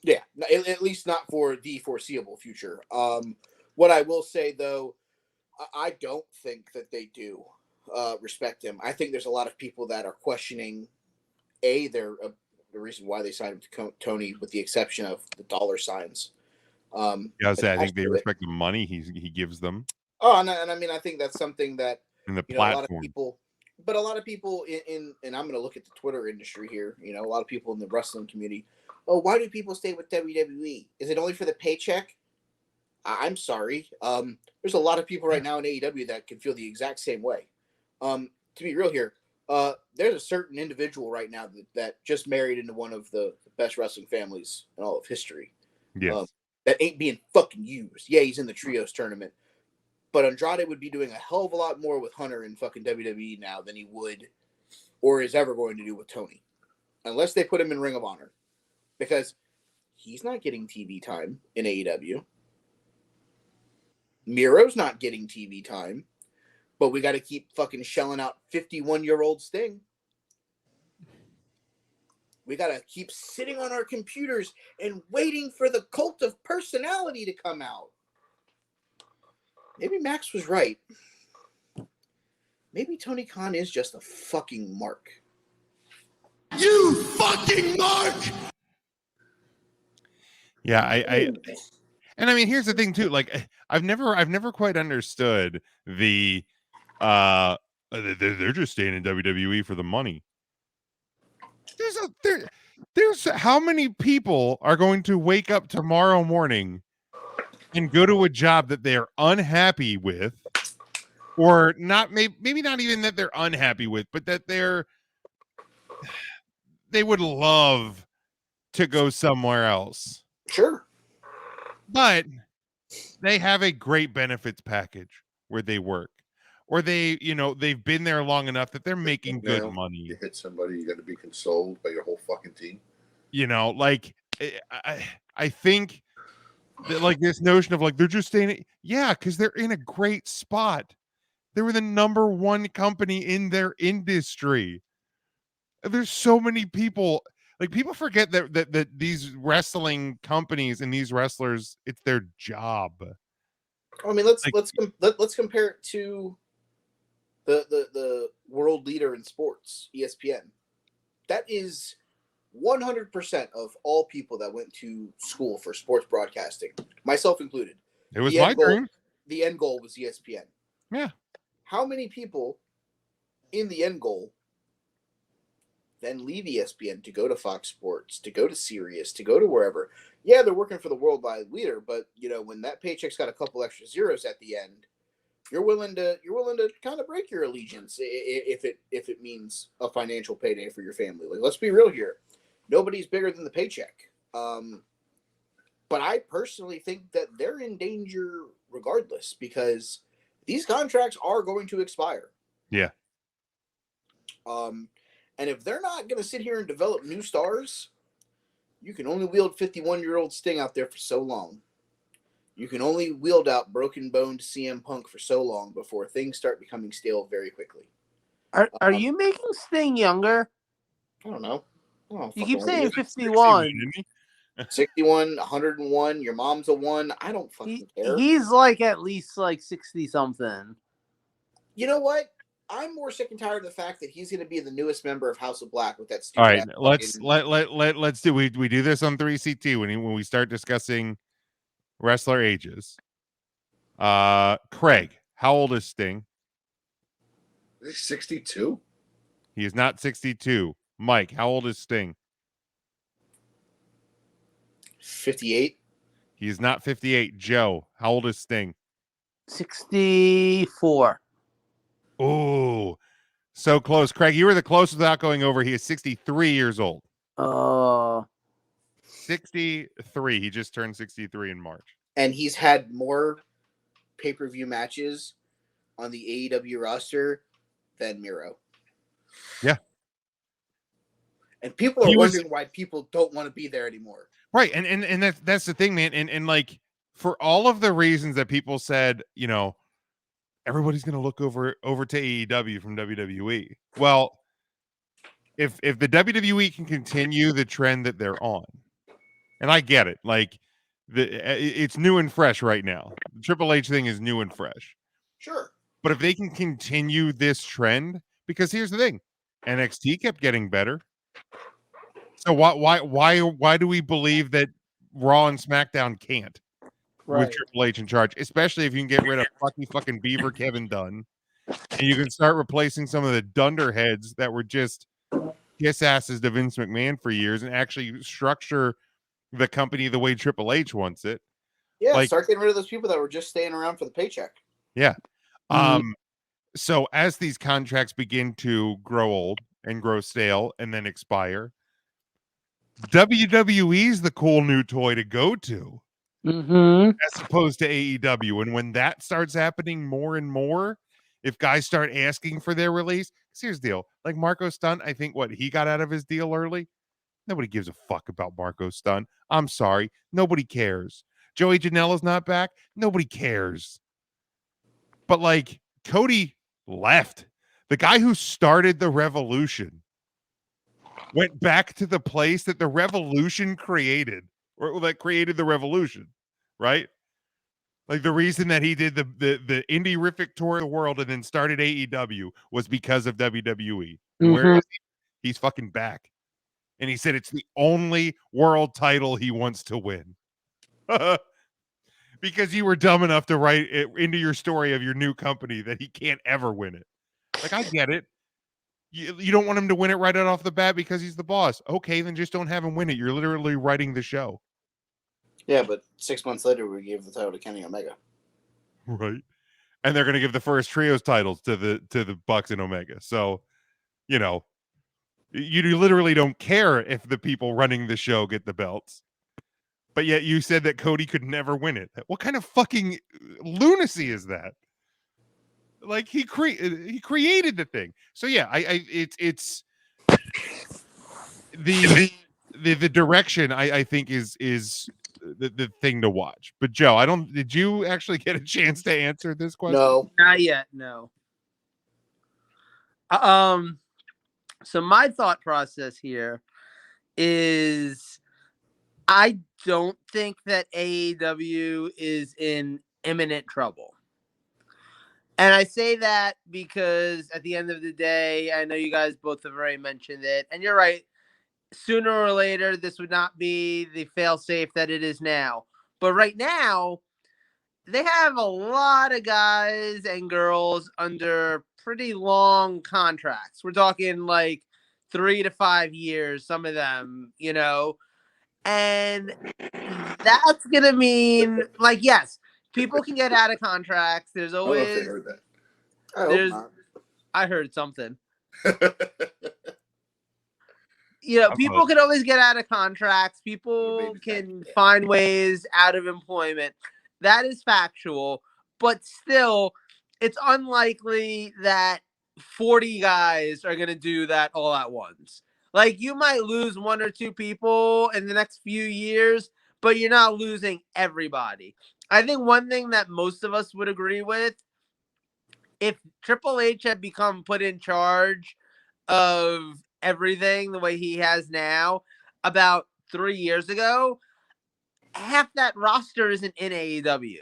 Yeah, at least not for the foreseeable future. What I will say, though, I don't think that they do respect him. I think there's a lot of people that are questioning, the reason why they signed him to Tony, with the exception of the dollar signs. I think they respect the money he gives them. Oh, and I mean, I think that's something that in the platform. A lot of people in and I'm going to look at the Twitter industry here. You know, a lot of people in the wrestling community. Oh, why do people stay with WWE? Is it only for the paycheck? I'm sorry. There's a lot of people right now in AEW that can feel the exact same way. To be real here, there's a certain individual right now that just married into one of the best wrestling families in all of history. Yes. That ain't being fucking used. Yeah, he's in the trios tournament. But Andrade would be doing a hell of a lot more with Hunter in fucking WWE now than he would or is ever going to do with Tony. Unless they put him in Ring of Honor. Because he's not getting TV time in AEW. Miro's not getting TV time. But we got to keep fucking shelling out 51-year-old Sting. We got to keep sitting on our computers and waiting for the Cult of Personality to come out. Maybe Max was right. Maybe Tony Khan is just a fucking mark. You fucking mark! Yeah, and I mean, here's the thing too. Like, I've never quite understood the they're just staying in WWE for the money. There's how many people are going to wake up tomorrow morning and go to a job that they're unhappy with, or not, maybe not even that they're unhappy with, but that they're they would love to go somewhere else. Sure. But they have a great benefits package where they work. Or they, they've been there long enough that they're making good money. You hit somebody, you got to be consoled by your whole fucking team. I think that, like, this notion of, like, they're just staying. Yeah, because they're in a great spot. They were the number one company in their industry. There's so many people. Like, people forget that these wrestling companies and these wrestlers, it's their job. I mean, let's compare it to the world leader in sports, ESPN. That is 100% of all people that went to school for sports broadcasting, myself included. It was my dream. The end goal was ESPN. Yeah. How many people in the end goal then leave ESPN to go to Fox Sports, to go to Sirius, to go to wherever? Yeah, they're working for the worldwide leader, but when that paycheck's got a couple extra zeros at the end, you're willing to kind of break your allegiance if it means a financial payday for your family. Like, let's be real here. Nobody's bigger than the paycheck. But I personally think that they're in danger regardless, because these contracts are going to expire. Yeah. And if they're not going to sit here and develop new stars, you can only wield 51-year-old Sting out there for so long. You can only wield out broken-boned CM Punk for so long before things start becoming stale very quickly. Are you making Sting younger? I don't know. You keep saying 51. 61, 101, your mom's a 1. I don't fucking care. He's like at least like 60-something. You know what? I'm more sick and tired of the fact that he's going to be the newest member of House of Black with that stupid. All right, let's do we do this on 3CT when we start discussing wrestler ages. Craig, how old is Sting? He's 62. He is not 62. Mike, how old is Sting? 58. He is not 58. Joe, how old is Sting? 64. Oh, so close. Craig, you were the closest without going over. He is 63 years old. 63. He just turned 63 in March. And he's had more pay-per-view matches on the AEW roster than Miro. Yeah. And people are wondering why people don't want to be there anymore. Right. And that's the thing, man. And like, for all of the reasons that people said, everybody's going to look over to AEW from WWE. Well, if the WWE can continue the trend that they're on, and I get it, like, it's new and fresh right now. The Triple H thing is new and fresh. Sure. But if they can continue this trend, because here's the thing, NXT kept getting better. So why do we believe that Raw and SmackDown can't? Right. With Triple H in charge, especially if you can get rid of fucking Beaver Kevin Dunn, and you can start replacing some of the dunderheads that were just kiss asses to Vince McMahon for years, and actually structure the company the way Triple H wants it. Yeah, start getting rid of those people that were just staying around for the paycheck. Yeah. So as these contracts begin to grow old and grow stale and then expire, WWE's the cool new toy to go to. As opposed to AEW. And when that starts happening more and more, if guys start asking for their release, here's the deal. Like Marco Stunt, I think what he got out of his deal early, nobody gives a fuck about Marco Stunt. I'm sorry. Nobody cares. Joey Janela's not back. Nobody cares. But like, Cody left. The guy who started the Revolution went back to the place that the Revolution created, or that created the Revolution, right? Like, the reason that he did the indie-rific tour of the world and then started AEW was because of WWE. Where is he? He's fucking back. And he said it's the only world title he wants to win. Because you were dumb enough to write it into your story of your new company that he can't ever win it. Like, I get it. You don't want him to win it right out off the bat because he's the boss. Okay, then just don't have him win it. You're literally writing the show. Yeah, but 6 months later, we gave the title to Kenny Omega. Right. And they're going to give the first trios titles to the Bucks and Omega. So, You literally don't care if the people running the show get the belts. But yet you said that Cody could never win it. What kind of fucking lunacy is that? Like he created the thing. So yeah, it's the direction I think is the thing to watch. But Joe, did you actually get a chance to answer this question? No. Not yet, no. So my thought process here is I don't think that AEW is in imminent trouble. And I say that because at the end of the day, I know you guys both have already mentioned it, and you're right. Sooner or later, this would not be the fail-safe that it is now. But right now, they have a lot of guys and girls under pretty long contracts. We're talking like 3 to 5 years, some of them, you know. And that's going to mean, like, yes, people can get out of contracts. There's I don't know if always... they heard that. I hope not. I heard something. You know, people can always get out of contracts. People can find ways out of employment. That is factual. But still, it's unlikely that 40 guys are going to do that all at once. Like, you might lose 1 or 2 people in the next few years, but you're not losing everybody. I think one thing that most of us would agree with, if Triple H had become put in charge of everything the way he has now about 3 years ago, half that roster isn't in AEW.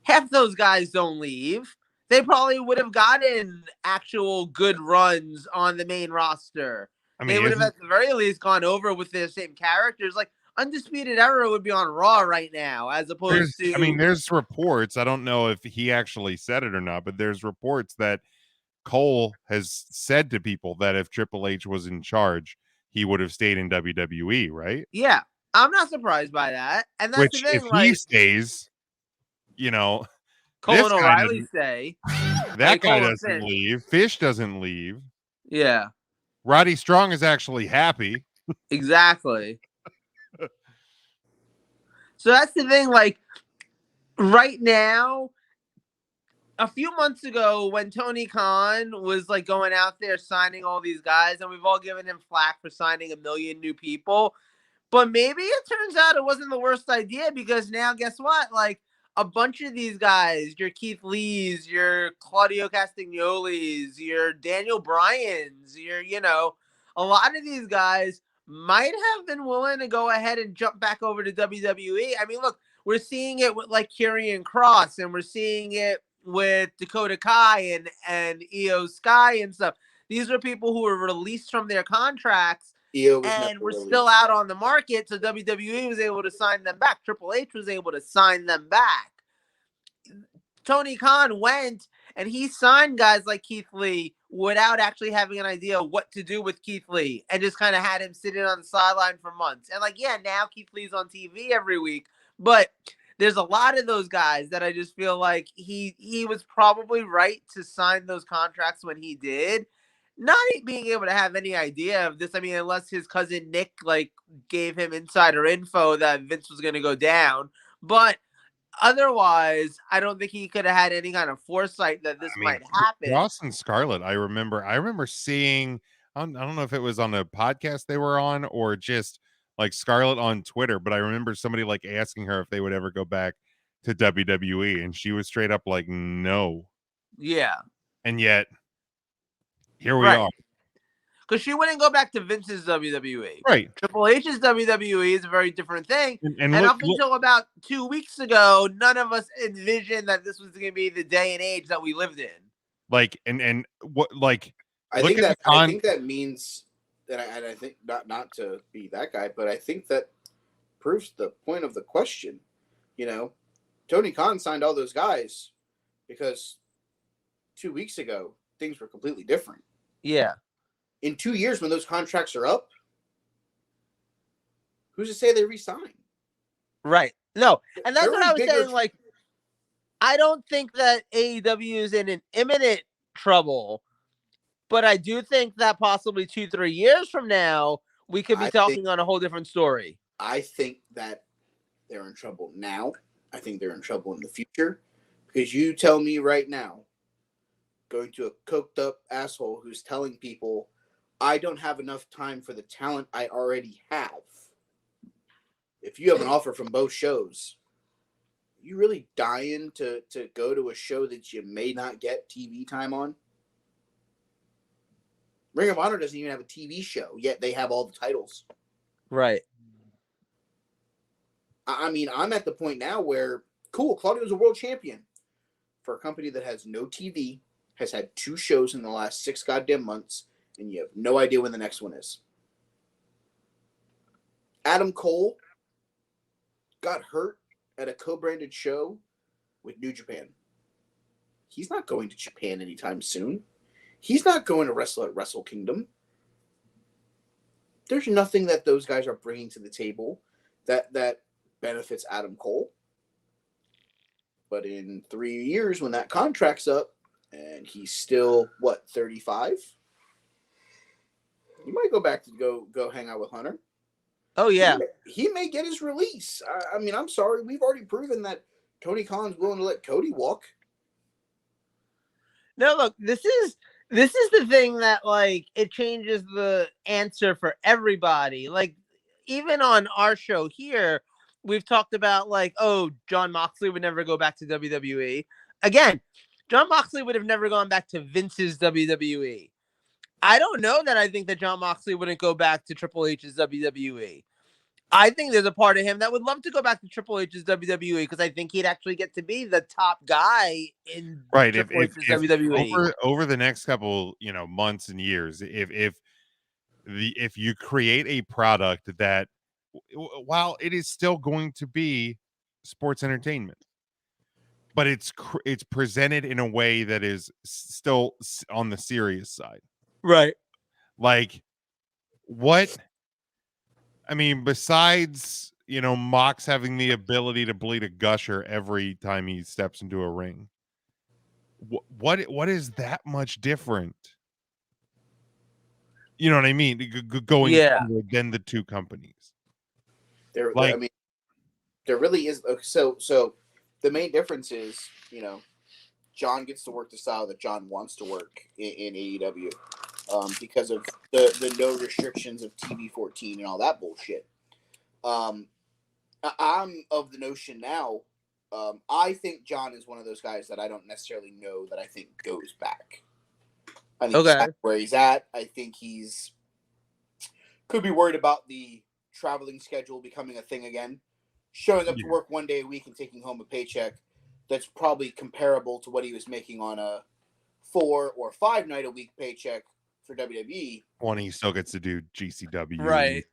Half those guys don't leave. They probably would have gotten actual good runs on the main roster. I mean, they would have at the very least gone over with their same characters. Like, Undisputed Era would be on Raw right now, as opposed to... I mean, there's reports. I don't know if he actually said it or not, but there's reports that Cole has said to people that if Triple H was in charge, he would have stayed in WWE, right? Yeah, I'm not surprised by that. And that's Which, the thing, if he stays, you know, Cole and O'Reilly stay. That guy doesn't leave. Fish doesn't leave. Yeah. Roddy Strong is actually happy. Exactly. So that's the thing, like, right now, a few months ago when Tony Khan was like going out there signing all these guys, and we've all given him flack for signing 1 million new people, but maybe it turns out it wasn't the worst idea, because now guess what? Like, a bunch of these guys, your Keith Lees, your Claudio Castagnolis, your Daniel Bryans, you know, a lot of these guys might have been willing to go ahead and jump back over to WWE. I mean, look, we're seeing it with like Karrion Kross, and we're seeing it with Dakota Kai and Io Sky and stuff. These are people who were released from their contracts and were still out on the market, so WWE was able to sign them back. Triple H was able to sign them back. Tony Khan went and he signed guys like Keith Lee without actually having an idea what to do with Keith Lee, and just kind of had him sitting on the sideline for months. And like, yeah, now Keith Lee's on TV every week, but there's a lot of those guys that I just feel like he was probably right to sign those contracts when he did. Not being able to have any idea of this. I mean, unless his cousin Nick like gave him insider info that Vince was going to go down. But otherwise, I don't think he could have had any kind of foresight that this might happen. Ross and Scarlett, I remember seeing, I don't know if it was on a podcast they were on or just like Scarlett on Twitter, but I remember somebody like asking her if they would ever go back to WWE, and she was straight up like, no. Yeah. And yet, here we are. Because she wouldn't go back to Vince's WWE. Right. Triple H's WWE is a very different thing. And look, up until about 2 weeks ago, none of us envisioned that this was going to be the day and age that we lived in. Like, and what, like, I think that means that, and I think not to be that guy, but I think that proves the point of the question. You know, Tony Khan signed all those guys because 2 weeks ago things were completely different. Yeah. In 2 years, when those contracts are up, who's to say they re-sign? Right. No, and that's what I was saying. Like, I don't think that AEW is in an imminent trouble, But I do think that possibly 2-3 years from now, we could be talking on a whole different story. I think that they're in trouble now. I think they're in trouble in the future. Because you tell me right now, going to a coked up asshole who's telling people, I don't have enough time for the talent I already have. If you have an offer from both shows, you really dying to go to a show that you may not get TV time on? Ring of Honor doesn't even have a TV show, yet they have all the titles. Right. I mean, I'm at the point now where, cool, Claudio's a world champion. For a company that has no TV, has had 2 shows in the last 6 goddamn months, and you have no idea when the next one is. Adam Cole got hurt at a co-branded show with New Japan. He's not going to Japan anytime soon. He's not going to wrestle at Wrestle Kingdom. There's nothing that those guys are bringing to the table that benefits Adam Cole. But in 3 years, when that contract's up, and he's still, 35? He might go back to go hang out with Hunter. Oh, yeah. He may get his release. I mean, I'm sorry. We've already proven that Tony Khan's willing to let Cody walk. No, look, this is the thing that, like, it changes the answer for everybody. Like, even on our show here, we've talked about, like, oh, Jon Moxley would never go back to WWE. Again, Jon Moxley would have never gone back to Vince's WWE. I don't know that I think that Jon Moxley wouldn't go back to Triple H's WWE. I think there's a part of him that would love to go back to Triple H's WWE because I think he'd actually get to be the top guy in Triple H's WWE. Over the next couple, months and years, if you create a product that, while it is still going to be sports entertainment, but it's presented in a way that is still on the serious side. Right. Like, what? I mean, besides, Mox having the ability to bleed a gusher every time he steps into a ring, what is that much different? You know what I mean? Going forward than the 2 companies. There really is. So the main difference is, John gets to work the style that John wants to work in AEW. Because of the no restrictions of TV 14 and all that bullshit. I'm of the notion now, I think John is one of those guys that I don't necessarily know that I think goes back. I think he's back where he's at. I think could be worried about the traveling schedule becoming a thing again. Showing up to work 1 day a week and taking home a paycheck that's probably comparable to what he was making on a 4 or 5 night a week paycheck for WWE. When he still gets to do GCW, right?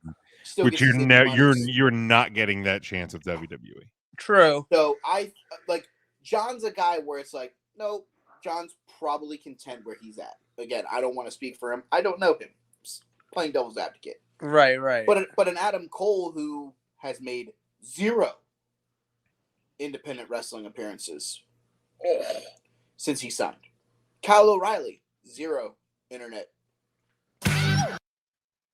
Which you're not getting that chance with WWE. True. So I like John's a guy where it's like, no, John's probably content where he's at. Again, I don't want to speak for him. I don't know him. Just playing devil's advocate. Right. But an Adam Cole who has made 0 independent wrestling appearances since he signed. Kyle O'Reilly, 0 internet.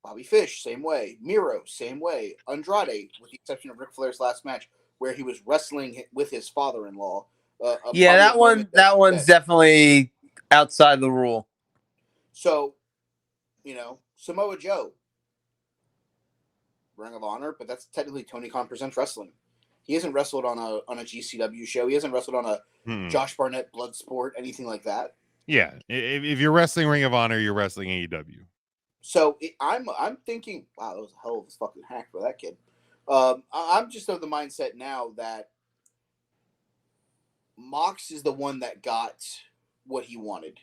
Bobby Fish, same way. Miro, same way. Andrade, with the exception of Ric Flair's last match, where he was wrestling with his father-in-law. That one's definitely outside the rule. So, Samoa Joe, Ring of Honor, but that's technically Tony Khan Presents Wrestling. He hasn't wrestled on a GCW show. He hasn't wrestled on a Josh Barnett Bloodsport, anything like that. Yeah, if you're wrestling Ring of Honor, you're wrestling AEW. So I'm thinking, wow, that was a hell of a fucking hack for that kid. I'm just of the mindset now that Mox is the one that got what he wanted.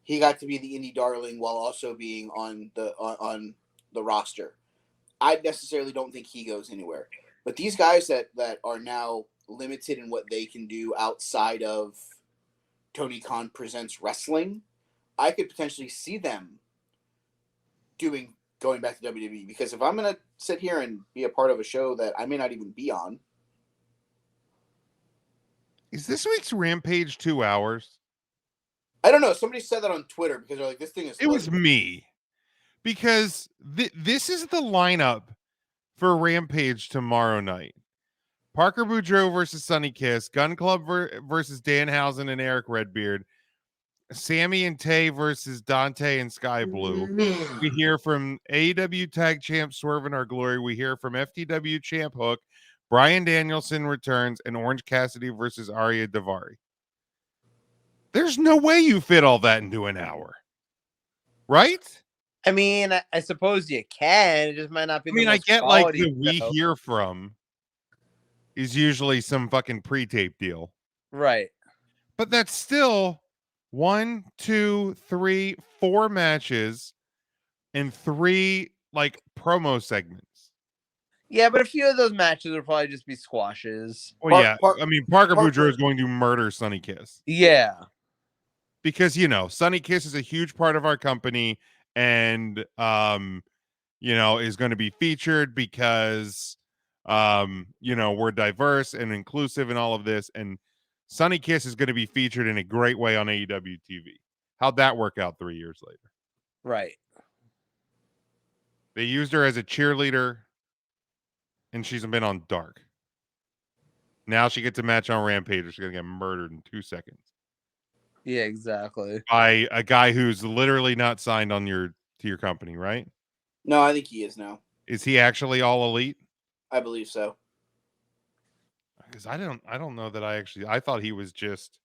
He got to be the indie darling while also being on the roster. I necessarily don't think he goes anywhere. But these guys that are now limited in what they can do outside of Tony Khan Presents Wrestling, I could potentially see them going back to WWE, because if I'm going to sit here and be a part of a show that I may not even be on. Is this week's Rampage 2 hours? I don't know. Somebody said that on Twitter because they're like, this thing is. It was me. Because this is the lineup for Rampage tomorrow night. Parker Boudreaux versus Sonny Kiss, Gun Club versus Danhausen and Eric Redbeard, Sammy and Tay versus Dante and Sky Blue. We hear from AEW Tag Champ Swerve in Our Glory. We hear from FTW Champ Hook. Bryan Danielson returns, and Orange Cassidy versus Arya Davari. There's no way you fit all that into an hour. Right? I mean, I suppose you can. It just might not be. I mean, I get like the we hear from is usually some fucking pre-tape deal. Right. But that's still 1, 2, 3, 4 matches and 3 like promo segments. Yeah, but a few of those matches will probably just be squashes. Well, I mean, Parker Boudreaux is going to murder Sonny Kiss. Yeah. Because, Sonny Kiss is a huge part of our company and, is going to be featured because, we're diverse and inclusive and all of this. And Sonny Kiss is going to be featured in a great way on AEW TV. How'd that work out 3 years later? Right. They used her as a cheerleader, and she's been on Dark. Now she gets a match on Rampage. She's going to get murdered in 2 seconds. Yeah, exactly. By a guy who's literally not signed on to your company, right? No, I think he is now. Is he actually all elite? I believe so. Because I don't know that I thought he was just.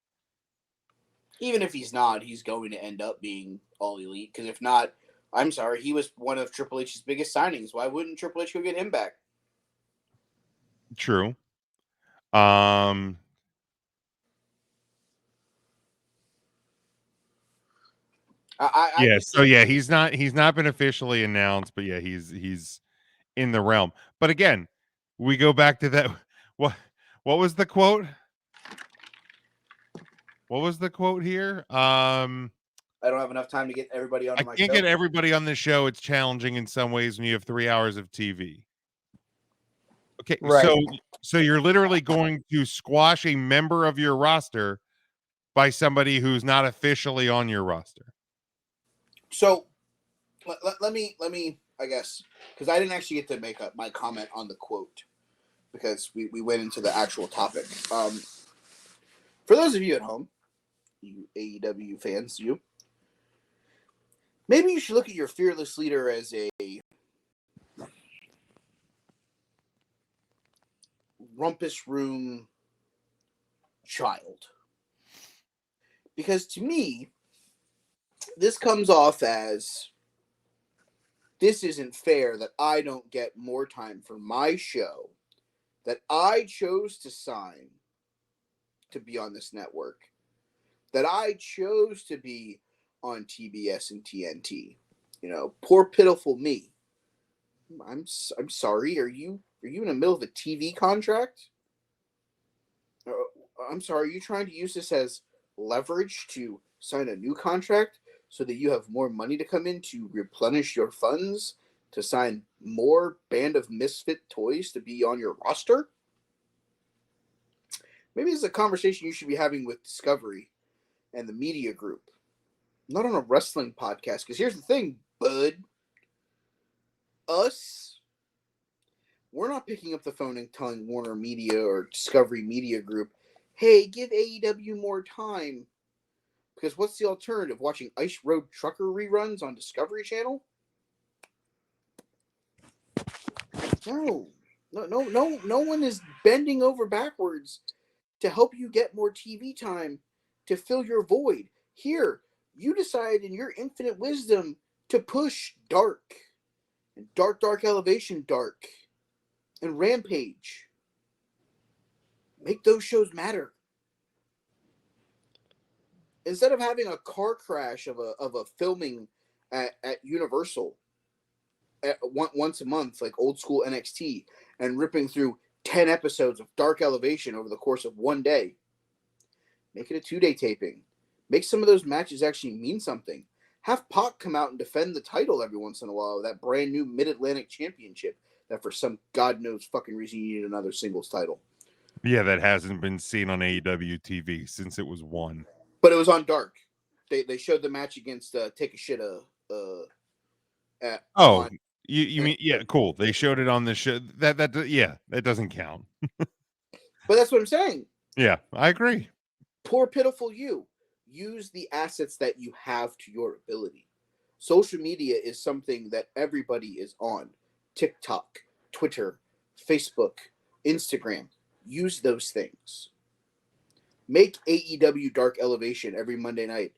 Even if he's not, he's going to end up being all elite. Because if not, I'm sorry, he was one of Triple H's biggest signings. Why wouldn't Triple H go get him back? True. He's not been officially announced, but yeah, he's in the realm. But again, we go back to that. What was the quote? What was the quote here? I don't have enough time to get everybody on my show. I can't get everybody on the show. It's challenging in some ways when you have 3 hours of TV. Okay, right. So you're literally going to squash a member of your roster by somebody who's not officially on your roster. So let me, I guess, because I didn't actually get to make up my comment on the quote because we went into the actual topic. For those of you at home, you AEW fans, maybe you should look at your fearless leader as a rumpus room child. Because to me, this comes off as this isn't fair that I don't get more time for my show that I chose to sign to be on this network, that I chose to be on TBS and TNT. Poor pitiful me. I'm sorry. Are you in the middle of a TV contract? I'm sorry. Are you trying to use this as leverage to sign a new contract so that you have more money to come in to replenish your funds to sign more Band of Misfit toys to be on your roster? Maybe it's a conversation you should be having with Discovery and the media group, not on a wrestling podcast. Because here's the thing, bud. We're not picking up the phone and telling Warner Media or Discovery Media Group, hey, give AEW more time. Because what's the alternative? Watching Ice Road Trucker reruns on Discovery Channel? No one is bending over backwards to help you get more TV time to fill your void. Here, you decide in your infinite wisdom to push Dark and Dark Elevation Dark and Rampage. Make those shows matter. Instead of having a car crash of a filming at Universal once a month, like old school NXT, and ripping through 10 episodes of Dark Elevation over the course of one day, make it a 2-day taping. Make some of those matches actually mean something. Have Pac come out and defend the title every once in a while, that brand new Mid-Atlantic Championship that for some God knows fucking reason you need another singles title. Yeah, that hasn't been seen on AEW TV since it was won. But it was on Dark. They showed the match against Take a Shit at Oh, on, you mean cool. They showed it on the show. That doesn't count. but that's what I'm saying. Yeah, I agree. Poor pitiful you. Use the assets that you have to your ability. Social media is something that everybody is on. TikTok, Twitter, Facebook, Instagram. Use those things. Make AEW Dark Elevation every Monday night.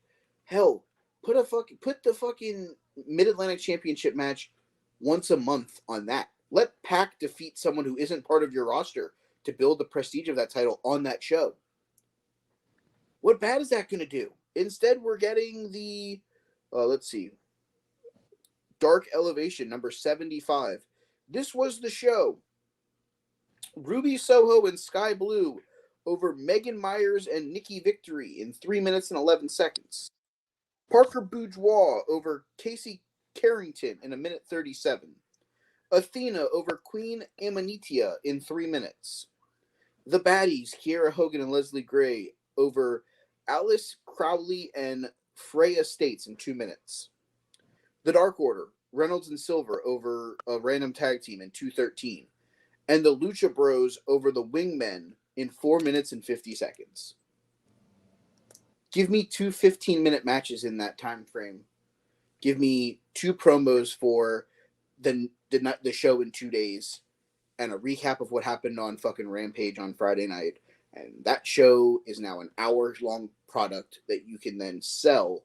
Hell, put the fucking Mid-Atlantic Championship match once a month on that. Let Pac defeat someone who isn't part of your roster to build the prestige of that title on that show. What bad is that going to do? Instead, we're getting the, let's see, Dark Elevation number 75. This was the show. Ruby Soho and Sky Blue over Megan Myers and Nikki Victory in 3 minutes and 11 seconds. Parker Bourgeois over Casey Carrington in 1:37. Athena over Queen Amanitia in 3 minutes. The Baddies, Kiera Hogan and Leslie Gray over Alice Crowley and Freya States in 2 minutes. The Dark Order, Reynolds and Silver over a random tag team in 2:13. And the Lucha Bros over the Wingmen in 4 minutes and 50 seconds. Give me 2 15-minute matches in that time frame. Give me 2 promos for the show in 2 days and a recap of what happened on fucking Rampage on Friday night. And that show is now an hour-long product that you can then sell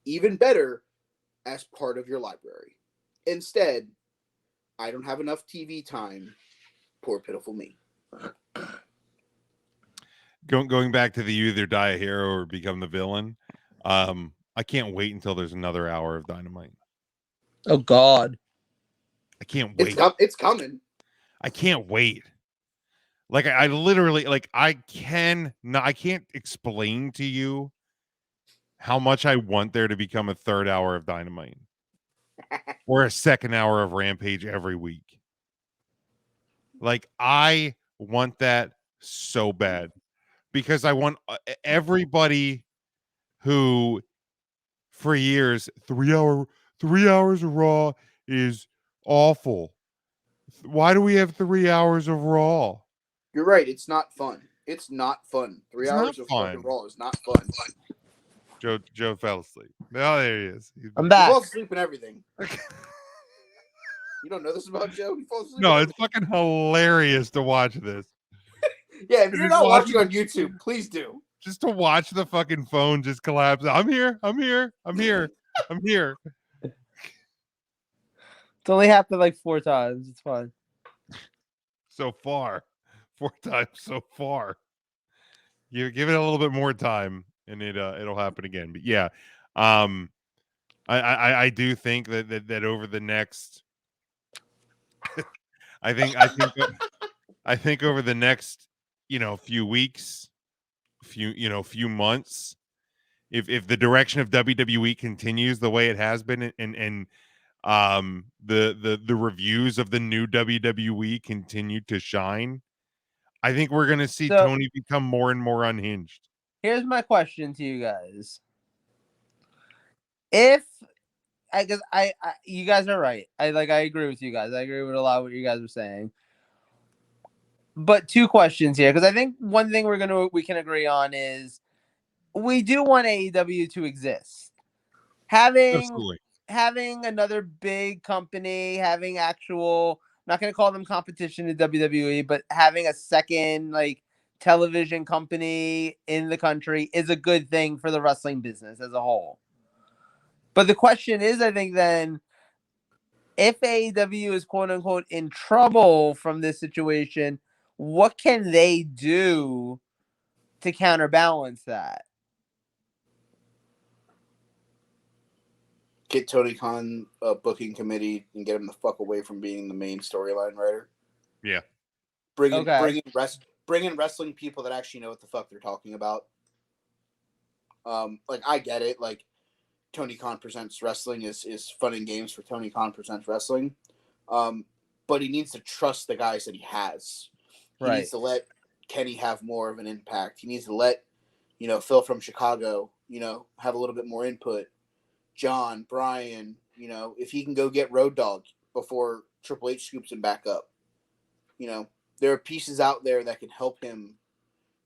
even better as part of your library. Instead, I don't have enough TV time. Poor pitiful me. Going back to the you either die a hero or become the villain. I can't wait until there's another hour of Dynamite. Oh God. I can't wait. It's coming. I can't wait. Like I literally I can't explain to you how much I want there to become a third hour of Dynamite or a second hour of Rampage every week. Like I want that so bad because I want everybody who for years 3 hours of Raw is awful. Why do we have 3 hours of Raw? You're right. It's not fun. It's not fun. 3 It's hours not of fun. fucking Raw is not fun. Joe fell asleep. Oh, there he is. I'm He back. falls asleep and everything. You don't know this about Joe? He falls asleep. No, and it's fucking hilarious to watch this. Yeah, if you're Just not watching- watching on YouTube, please do. Just to watch the fucking phone just collapse. I'm here. It's only happened like 4 times. It's fine. So far. 4 times so far. You give it a little bit more time and it'll happen again. But yeah. I do think that over the next I think over the next few weeks, few months, if the direction of WWE continues the way it has been and the reviews of the new WWE continue to shine, I think we're going to see Tony become more and more unhinged. Here's my question to you guys. If I guess I you guys are right. I agree with you guys. I agree with a lot of what you guys are saying. But 2 questions here, because I think one thing we can agree on is we do want AEW to exist. Absolutely. Having another big company, having actual, I'm not going to call them competition to WWE, but having a second television company in the country is a good thing for the wrestling business as a whole. But the question is, I think then, if AEW is quote unquote in trouble from this situation, what can they do to counterbalance that? Get Tony Khan a booking committee and get him the fuck away from being the main storyline writer. Yeah. Bring in wrestling people that actually know what the fuck they're talking about. I get it. Like, Tony Khan Presents Wrestling is fun and games for Tony Khan Presents Wrestling. But he needs to trust the guys that he has. He needs to let Kenny have more of an impact. He needs to let, Phil from Chicago have a little bit more input. John, Brian, if he can go get Road Dogg before Triple H scoops him back up. There are pieces out there that can help him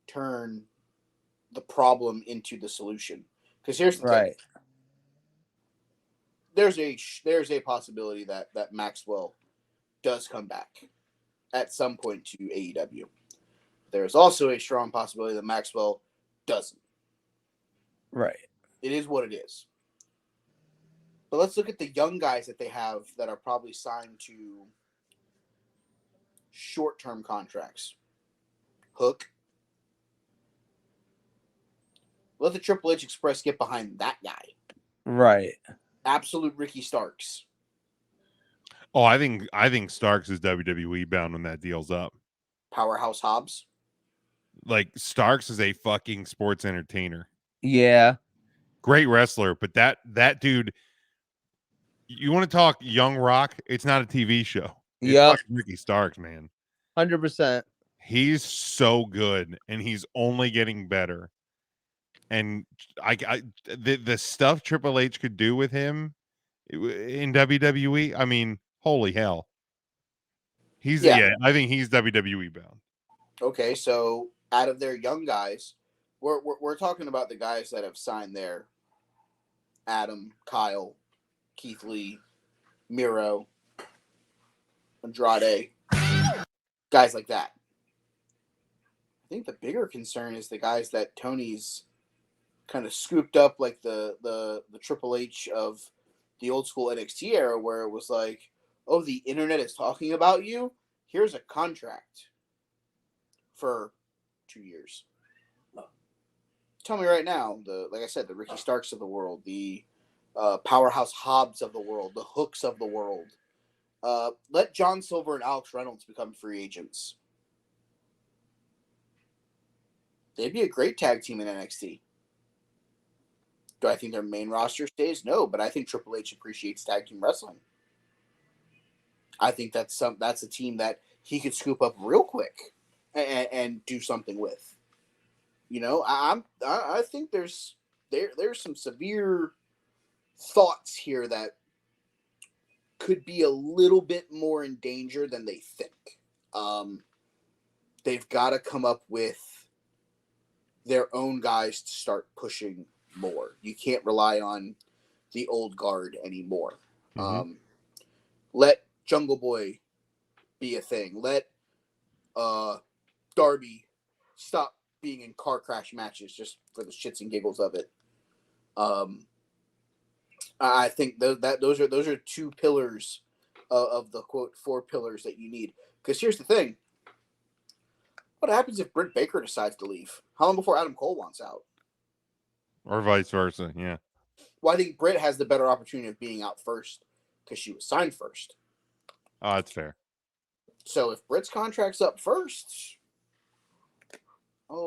turn the problem into the solution. Because here's the thing. There's a possibility that Maxwell does come back at some point to AEW. There's also a strong possibility that Maxwell doesn't. Right. It is what it is. But let's look at the young guys that they have that are probably signed to short-term contracts. Hook. Let the Triple H Express get behind that guy. Right. Absolute Ricky Starks. Oh, I think Starks is WWE bound when that deal's up. Powerhouse Hobbs. Like, Starks is a fucking sports entertainer. Yeah. Great wrestler, but that dude, you want to talk Young Rock? It's not a TV show. It's fucking Ricky Starks, man. 100%. He's so good, and he's only getting better. And the stuff Triple H could do with him in WWE, I mean, holy hell. I think he's WWE bound. Okay, so out of their young guys, we're talking about the guys that have signed there. Adam, Kyle, Keith Lee, Miro, Andrade, guys like that. I think the bigger concern is the guys that Tony's kind of scooped up, like the Triple H of the old school NXT era, where it was like, oh, the internet is talking about you. Here's a contract for 2 years. Tell me right now, like I said, the Ricky Starks of the world, the Powerhouse Hobbs of the world, the Hooks of the world. Let John Silver and Alex Reynolds become free agents. They'd be a great tag team in NXT. Do I think their main roster stays? No, but I think Triple H appreciates tag team wrestling. I think that's a team that he could scoop up real quick and do something with. I think there's some severe thoughts here that could be a little bit more in danger than they think. They've got to come up with their own guys to start pushing more. You can't rely on the old guard anymore. Mm-hmm. Let Jungle Boy be a thing. Let Darby stop being in car crash matches just for the shits and giggles of it. I think those are two pillars of the quote 4 pillars that you need. Because here's the thing: what happens if Britt Baker decides to leave? How long before Adam Cole wants out? Or vice versa, yeah. Well, I think Britt has the better opportunity of being out first because she was signed first. Oh, that's fair. So if Britt's contract's up first,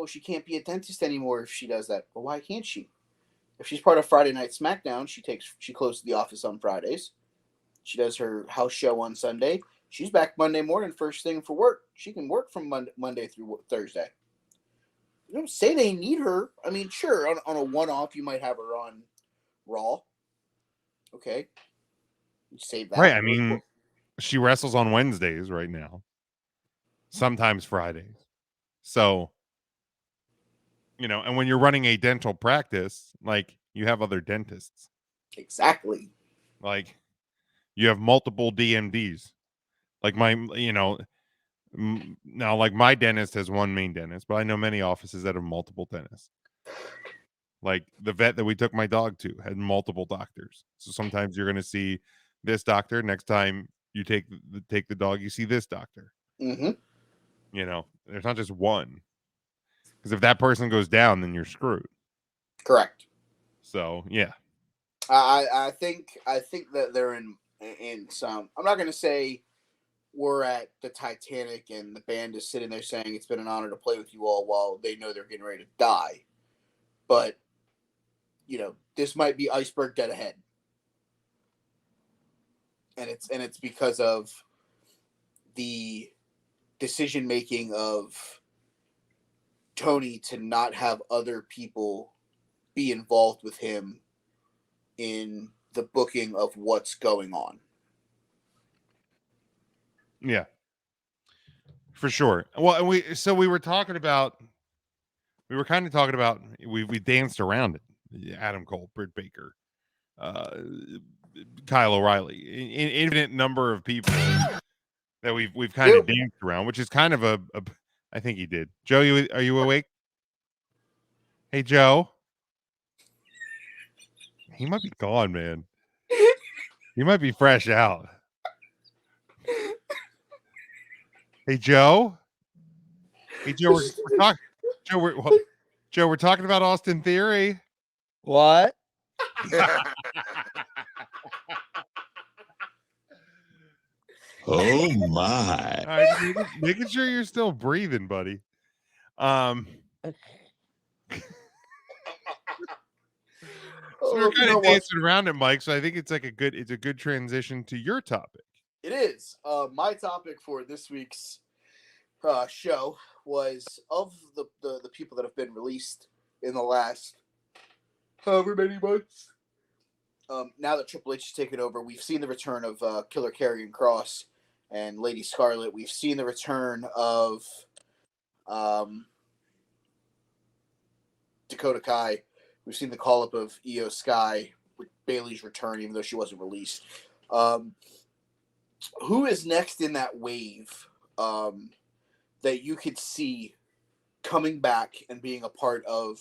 she can't be a dentist anymore if she does that. Well, why can't she? If she's part of Friday Night SmackDown, she closes the office on Fridays. She does her house show on Sunday. She's back Monday morning, first thing for work. She can work from Monday through Thursday. You don't say they need her. I mean, sure, on a one-off, you might have her on Raw. Okay. You save that. Right, I mean, she wrestles on Wednesdays right now. Sometimes Fridays. So, and when you're running a dental practice, like, you have other dentists. Exactly. Like, you have multiple DMDs. Like now, like, my dentist has one main dentist, but I know many offices that have multiple dentists. Like, the vet that we took my dog to had multiple doctors. So sometimes you're going to see this doctor. Next time you take the dog, you see this doctor. Mm-hmm. There's not just one. Because if that person goes down, then you're screwed. Correct. So, yeah. I think that they're in some. I'm not going to say we're at the Titanic and the band is sitting there saying it's been an honor to play with you all while they know they're getting ready to die. But, this might be iceberg dead ahead. And it's because of the decision making of Tony to not have other people be involved with him in the booking of what's going on. Yeah, for sure. Well, and we were talking about, we danced around it. Adam Cole, Britt Baker, Kyle O'Reilly, infinite number of people that we've kind of danced around, which is kind of a I think he did. Joe, are you awake? Hey, Joe. He might be gone, man. He might be fresh out. Hey, Joe. Hey, Joe. We're talking. Joe, we're talking about Austin Theory. What? Oh my! All right, making sure you're still breathing, buddy. So we're kind of dancing around it, Mike. So I think it's like a good transition to your topic. It is. My topic for this week's show was of the people that have been released in the last however many months. Now that Triple H has taken over, we've seen the return of Killer Karrion Kross and Lady Scarlet. We've seen the return of Dakota Kai. We've seen the call-up of Io Sky with Bayley's return, even though she wasn't released. Who is next in that wave that you could see coming back and being a part of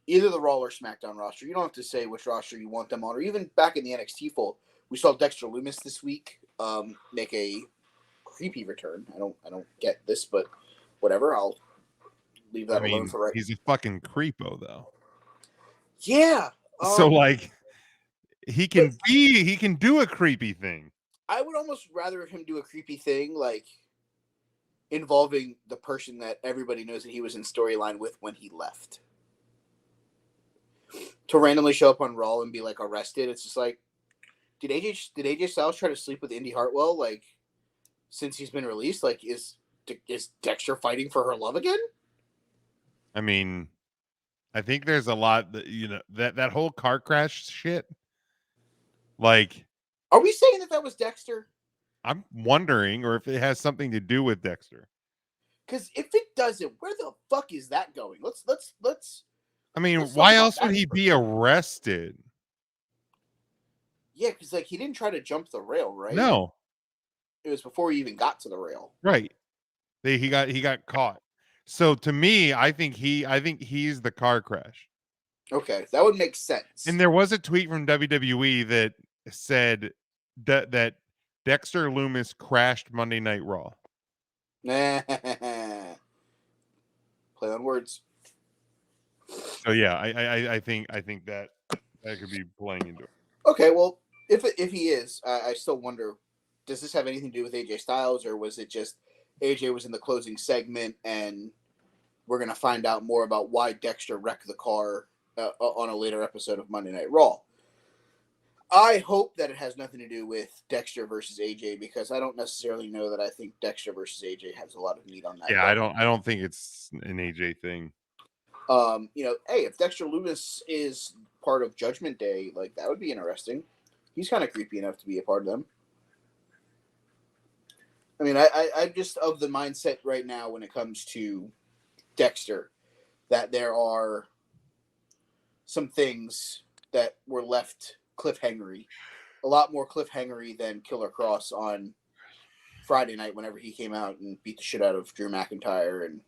either the Raw or SmackDown roster? You don't have to say which roster you want them on, or even back in the NXT fold. We saw Dexter Lumis this week make a creepy return. I don't get this, but whatever. I'll leave that alone for right now. He's a fucking creepo, though. Yeah. So like, he can do a creepy thing. I would almost rather him do a creepy thing like involving the person that everybody knows that he was in storyline with when he left. To randomly show up on Raw and be like arrested, it's just like, did AJ Styles try to sleep with Indy Hartwell like since he's been released? Like, is Dexter fighting for her love again? I mean, I think there's a lot that that whole car crash shit. Like, are we saying that was Dexter? I'm wondering, or if it has something to do with Dexter. Because if it doesn't, where the fuck is that going? Let's. I mean, why else would he be arrested? Yeah, because like he didn't try to jump the rail, right? No, it was before he even got to the rail. Right. He got caught. So to me, I think he's the car crash. Okay, that would make sense. And there was a tweet from WWE that said that Dexter Lumis crashed Monday Night Raw. Play on words. So yeah, I think that could be playing into it. Okay, well, if he is, I still wonder, does this have anything to do with AJ Styles, or was it just AJ was in the closing segment and we're going to find out more about why Dexter wrecked the car on a later episode of Monday Night Raw? I hope that it has nothing to do with Dexter versus AJ, because I don't necessarily know that I think Dexter versus AJ has a lot of meat on that. Yeah, I don't think it's an AJ thing. Hey, if Dexter Lumis is part of Judgment Day, like that would be interesting. He's kind of creepy enough to be a part of them. I mean, I'm just of the mindset right now when it comes to Dexter that there are some things that were left cliffhangery, a lot more cliffhangery than Killer Kross on Friday night whenever he came out and beat the shit out of Drew McIntyre and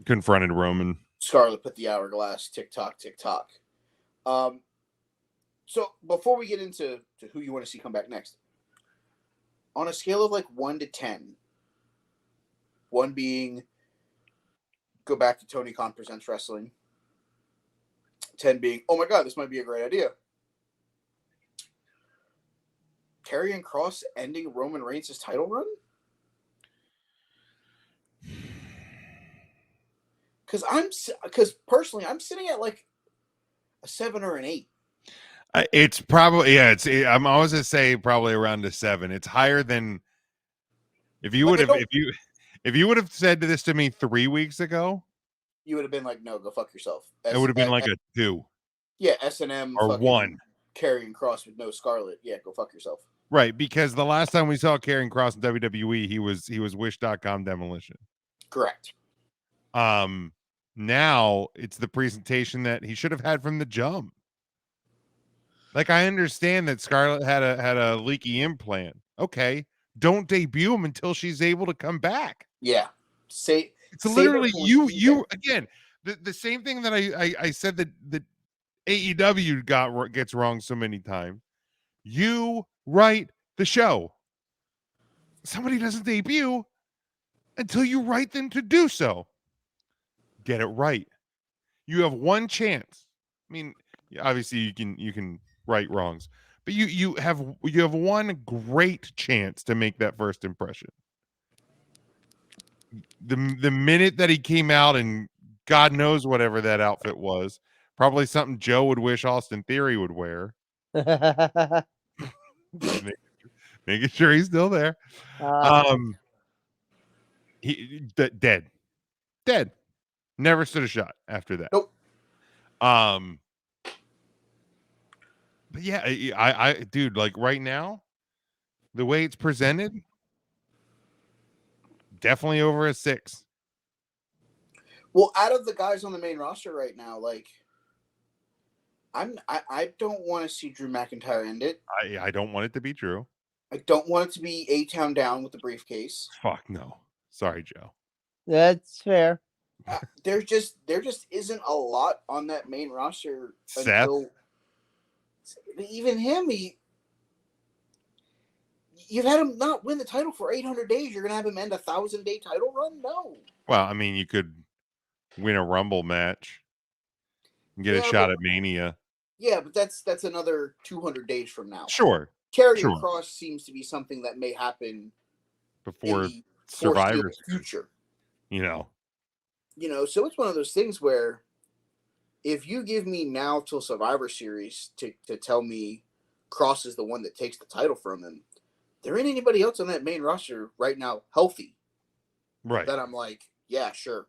confronted Roman. Scarlett put the hourglass, tick-tock, tick-tock. So before we get into who you want to see come back next, on a scale of like 1 to 10, 1 being go back to Tony Khan Presents Wrestling, 10 being, oh my God, this might be a great idea. Karrion Kross ending Roman Reigns' title run? Because personally, I'm sitting at like a 7 or an 8. It's probably I'm always gonna say probably around a 7. It's higher than if you would have if you would have said this to me 3 weeks ago. You would have been like, no, go fuck yourself. It would have been like a 2. Yeah, S&M or fucking one. Karrion Kross with no Scarlet. Yeah, go fuck yourself. Right, because the last time we saw Karrion Kross in WWE, he was Wish.com Demolition. Correct. Now it's the presentation that he should have had from the jump. Like, I understand that Scarlett had a leaky implant. Okay, don't debut him until she's able to come back. Yeah. It's literally you again. The same thing that I said that AEW gets wrong so many times. You write the show. Somebody doesn't debut until you write them to do so. Get it right. You have one chance. I mean, obviously you can right wrongs, but you have one great chance to make that first impression. The minute that he came out and God knows whatever that outfit was, probably something Joe would wish Austin Theory would wear. Making sure he's still there. He dead. Never stood a shot after that. Nope. But yeah, I dude, like right now, the way it's presented, definitely over a 6. Well, out of the guys on the main roster right now, like I don't want to see Drew McIntyre end it. I don't want it to be Drew. I don't want it to be A-Town down with the briefcase. Fuck no. Sorry, Joe. That's fair. There just isn't a lot on that main roster. Seth? Until even him, you've had him not win the title for 800 days. You're gonna have him end a 1,000-day title run? No. Well, I mean, you could win a Rumble match and get a shot at Mania. Yeah, but that's another 200 days from now. Sure. Karrion Kross seems to be something that may happen before Survivor future. You know, so it's one of those things where if you give me now till Survivor Series to tell me Kross is the one that takes the title from him, there ain't anybody else on that main roster right now healthy. Right. That I'm like, yeah, sure.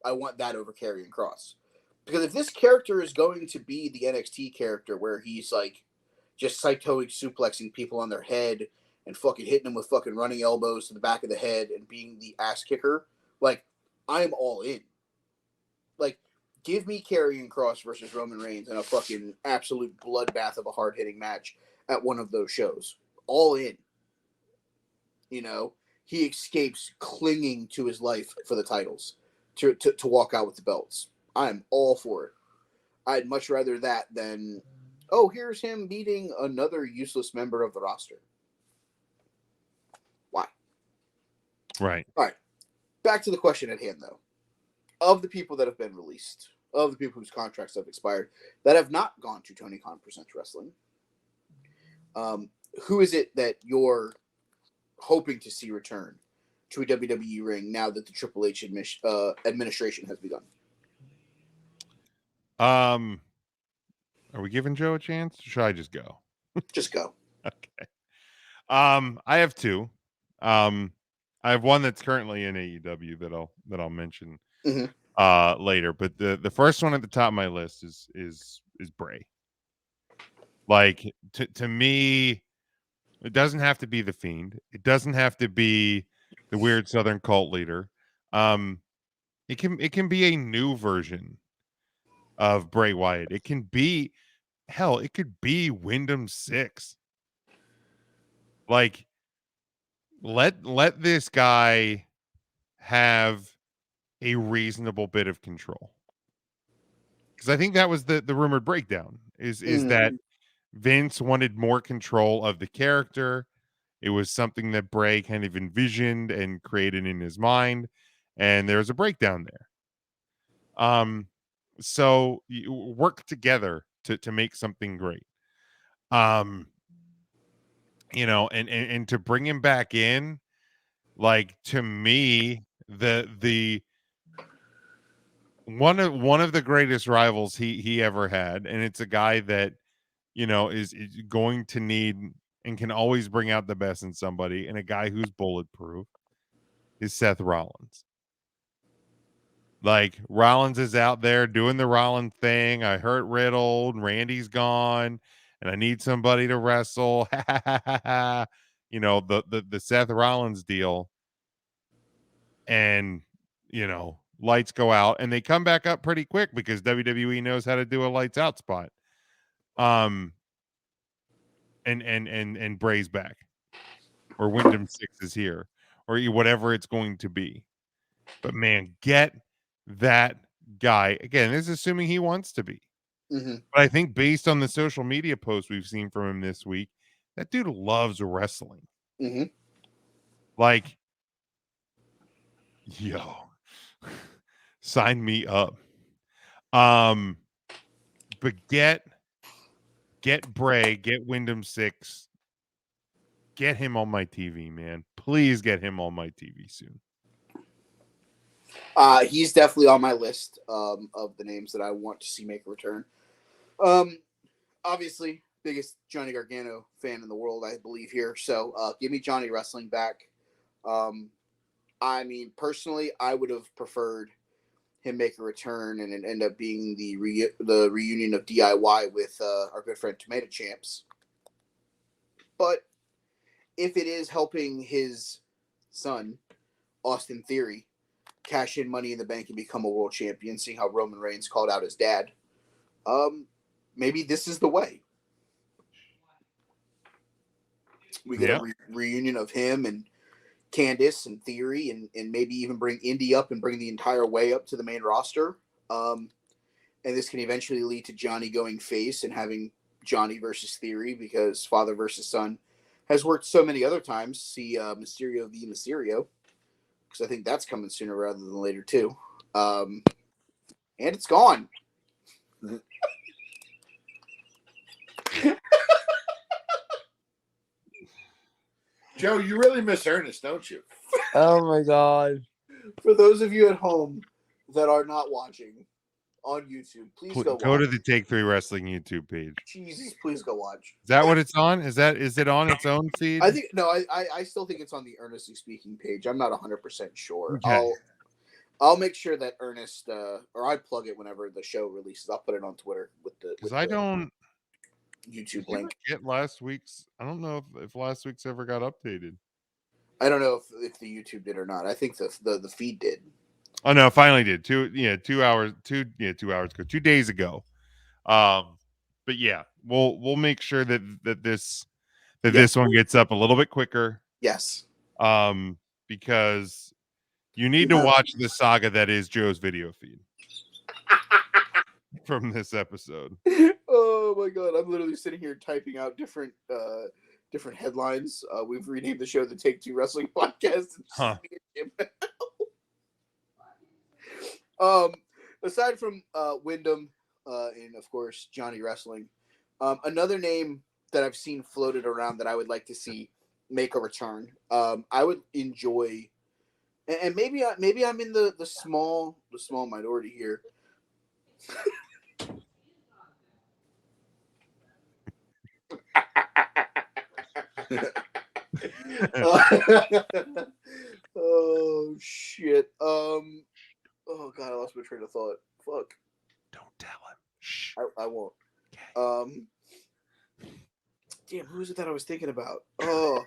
I want that over Karrion Kross. Because if this character is going to be the NXT character where he's like just psychotic suplexing people on their head and fucking hitting them with fucking running elbows to the back of the head and being the ass kicker, like, I'm all in. Like, give me Karrion Kross versus Roman Reigns in a fucking absolute bloodbath of a hard-hitting match at one of those shows. All in. He escapes clinging to his life for the titles to walk out with the belts. I'm all for it. I'd much rather that than, oh, here's him beating another useless member of the roster. Why? Right. All right. Back to the question at hand, though. Of the people that have been released, of the people whose contracts have expired, that have not gone to Tony Khan Presents Wrestling, who is it that you're hoping to see return to a WWE ring now that the Triple H administration has begun? Are we giving Joe a chance? Or should I just go? Just go. Okay. I have 2. I have one that's currently in AEW that I'll mention later. But the first one at the top of my list is Bray. Like to me, it doesn't have to be the Fiend. It doesn't have to be the weird Southern cult leader. It can be a new version of Bray Wyatt. It can be, hell, it could be Wyndham 6. Like, let this guy have a reasonable bit of control. Because I think that was the rumored breakdown is that Vince wanted more control of the character. It was something that Bray kind of envisioned and created in his mind, and there was a breakdown there. So you work together to make something great. And to bring him back in, like, to me, the one of the greatest rivals he ever had, and it's a guy that is going to need and can always bring out the best in somebody, and a guy who's bulletproof is Seth Rollins. Like Rollins is out there doing the Rollins thing. I hurt Riddle, and Randy's gone, and I need somebody to wrestle. You know, the Seth Rollins deal. And, you know, lights go out and they come back up pretty quick because WWE knows how to do a lights out spot. And Bray's back, or Wyndham Six is here, or whatever it's going to be. But man, get that guy again. This is assuming he wants to be. Mm-hmm. But I think based on the social media posts we've seen from him this week, that dude loves wrestling. Mm-hmm. Like, yo, sign me up. But get Bray, get Wyndham Six, get him on my TV, man. Please get him on my TV soon. He's definitely on my list of the names that I want to see make a return. Obviously, biggest Johnny Gargano fan in the world, I believe here. So give me Johnny Wrestling back. I mean, personally, I would have preferred him make a return and it end up being the reunion of DIY with our good friend Tomato Champs. But if it is helping his son, Austin Theory, cash in Money in the Bank and become a world champion, seeing how Roman Reigns called out his dad, maybe this is the way. We get a reunion of him and Candice and Theory, and maybe even bring Indy up and bring the entire way up to the main roster. And this can eventually lead to Johnny going face and having Johnny versus Theory, because father versus son has worked so many other times. See Mysterio v. Mysterio, because I think that's coming sooner rather than later too. And it's gone. Joe, you really miss Ernest, don't you? Oh my God. For those of you at home that are not watching on YouTube, please go Go watch. to the Take 3 Wrestling YouTube page. Jesus, please go watch. Is that what it's on? Is it on its own feed? I think no. I still think it's on the Earnestly Speaking page. I'm not 100% sure. Okay. I'll make sure that Ernest or I plug it whenever the show releases. I'll put it on Twitter with the YouTube link. Get last week's. I don't know if last week's ever got updated. I don't know if the YouTube did or not. I think the feed did. Oh no, it finally did. 2 hours ago, 2 days ago. But yeah, we'll make sure that this one gets up a little bit quicker. Yes. Because you need to watch the saga that is Joe's video feed from this episode. Oh my God, I'm literally sitting here typing out different headlines. We've renamed the show the Take Two Wrestling Podcast. Aside from Wyndham and of course Johnny Wrestling, another name that I've seen floated around that I would like to see make a return. I would enjoy, and maybe I'm in the small minority here. Oh shit. Oh God, I lost my train of thought. Fuck. Don't tell him. Shh. I won't. Damn, who is it that I was thinking about? Oh,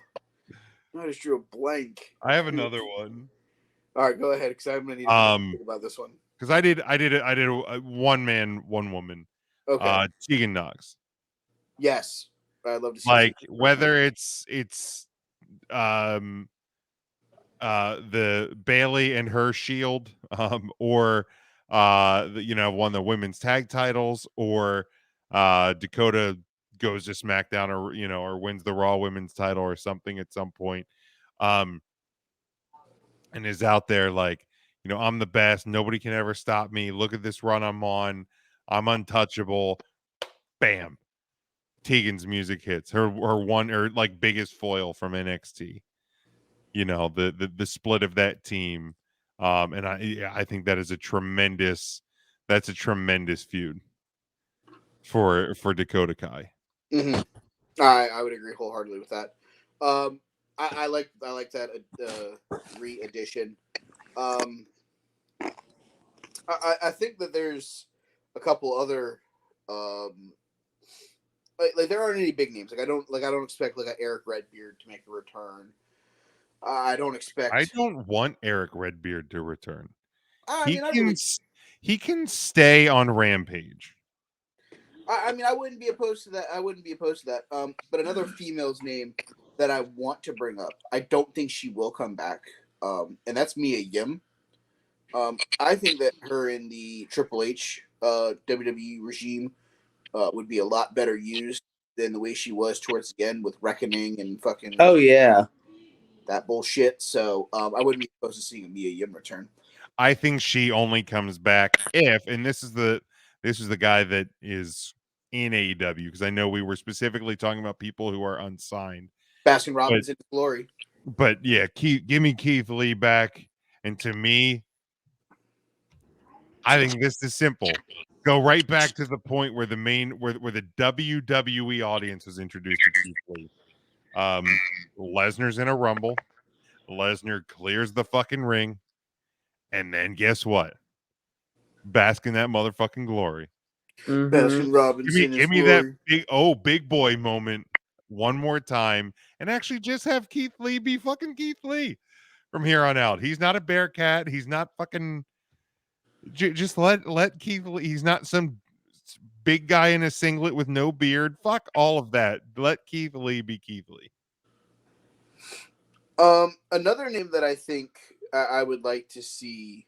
I just drew a blank. I have another one. All right, go ahead, because I'm gonna need to think about this one. Because I did a one man, one woman. Okay. Tegan Knox. Yes, I'd love to see. Like whether it's the Bailey and her Shield, or one of the women's tag titles, or Dakota goes to SmackDown, or wins the Raw women's title or something at some point, and is out there like, I'm the best, nobody can ever stop me, look at this run I'm on, I'm untouchable. Bam, Tegan's music hits, her one or like biggest foil from NXT, the split of that team, and I think that is a tremendous feud for Dakota Kai. Mm-hmm. I would agree wholeheartedly with that. I like that re-edition. I think that there's a couple other like there aren't any big names. I don't expect like an Eric Redbeard to make a return. I don't expect. I don't want Eric Redbeard to return. I He mean, can he can stay on Rampage. I mean, I wouldn't be opposed to that. But another female's name that I want to bring up, I don't think she will come back. And that's Mia Yim. I think that her in the Triple H WWE regime would be a lot better used than the way she was towards the end with Reckoning and fucking Oh yeah. that bullshit. So I wouldn't be opposed to seeing a Mia Yim return. I think she only comes back if, and this is the guy that is in AEW, because I know we were specifically talking about people who are unsigned. Baskin Robbins in glory. But yeah, give me Keith Lee back. And to me, I think this is simple. Go right back to the point where the WWE audience was introduced to Keith Lee. Lesnar's in a Rumble. Lesnar clears the fucking ring. And then guess what? Bask in that motherfucking glory. Mhm. Baskin Robbins in his Give me glory. that big boy moment one more time, and actually just have Keith Lee be fucking Keith Lee from here on out. He's not a Bearcat. He's not fucking. Just let Keith Lee. He's not some big guy in a singlet with no beard. Fuck all of that. Let Keith Lee be Keith Lee. Another name that I think I would like to see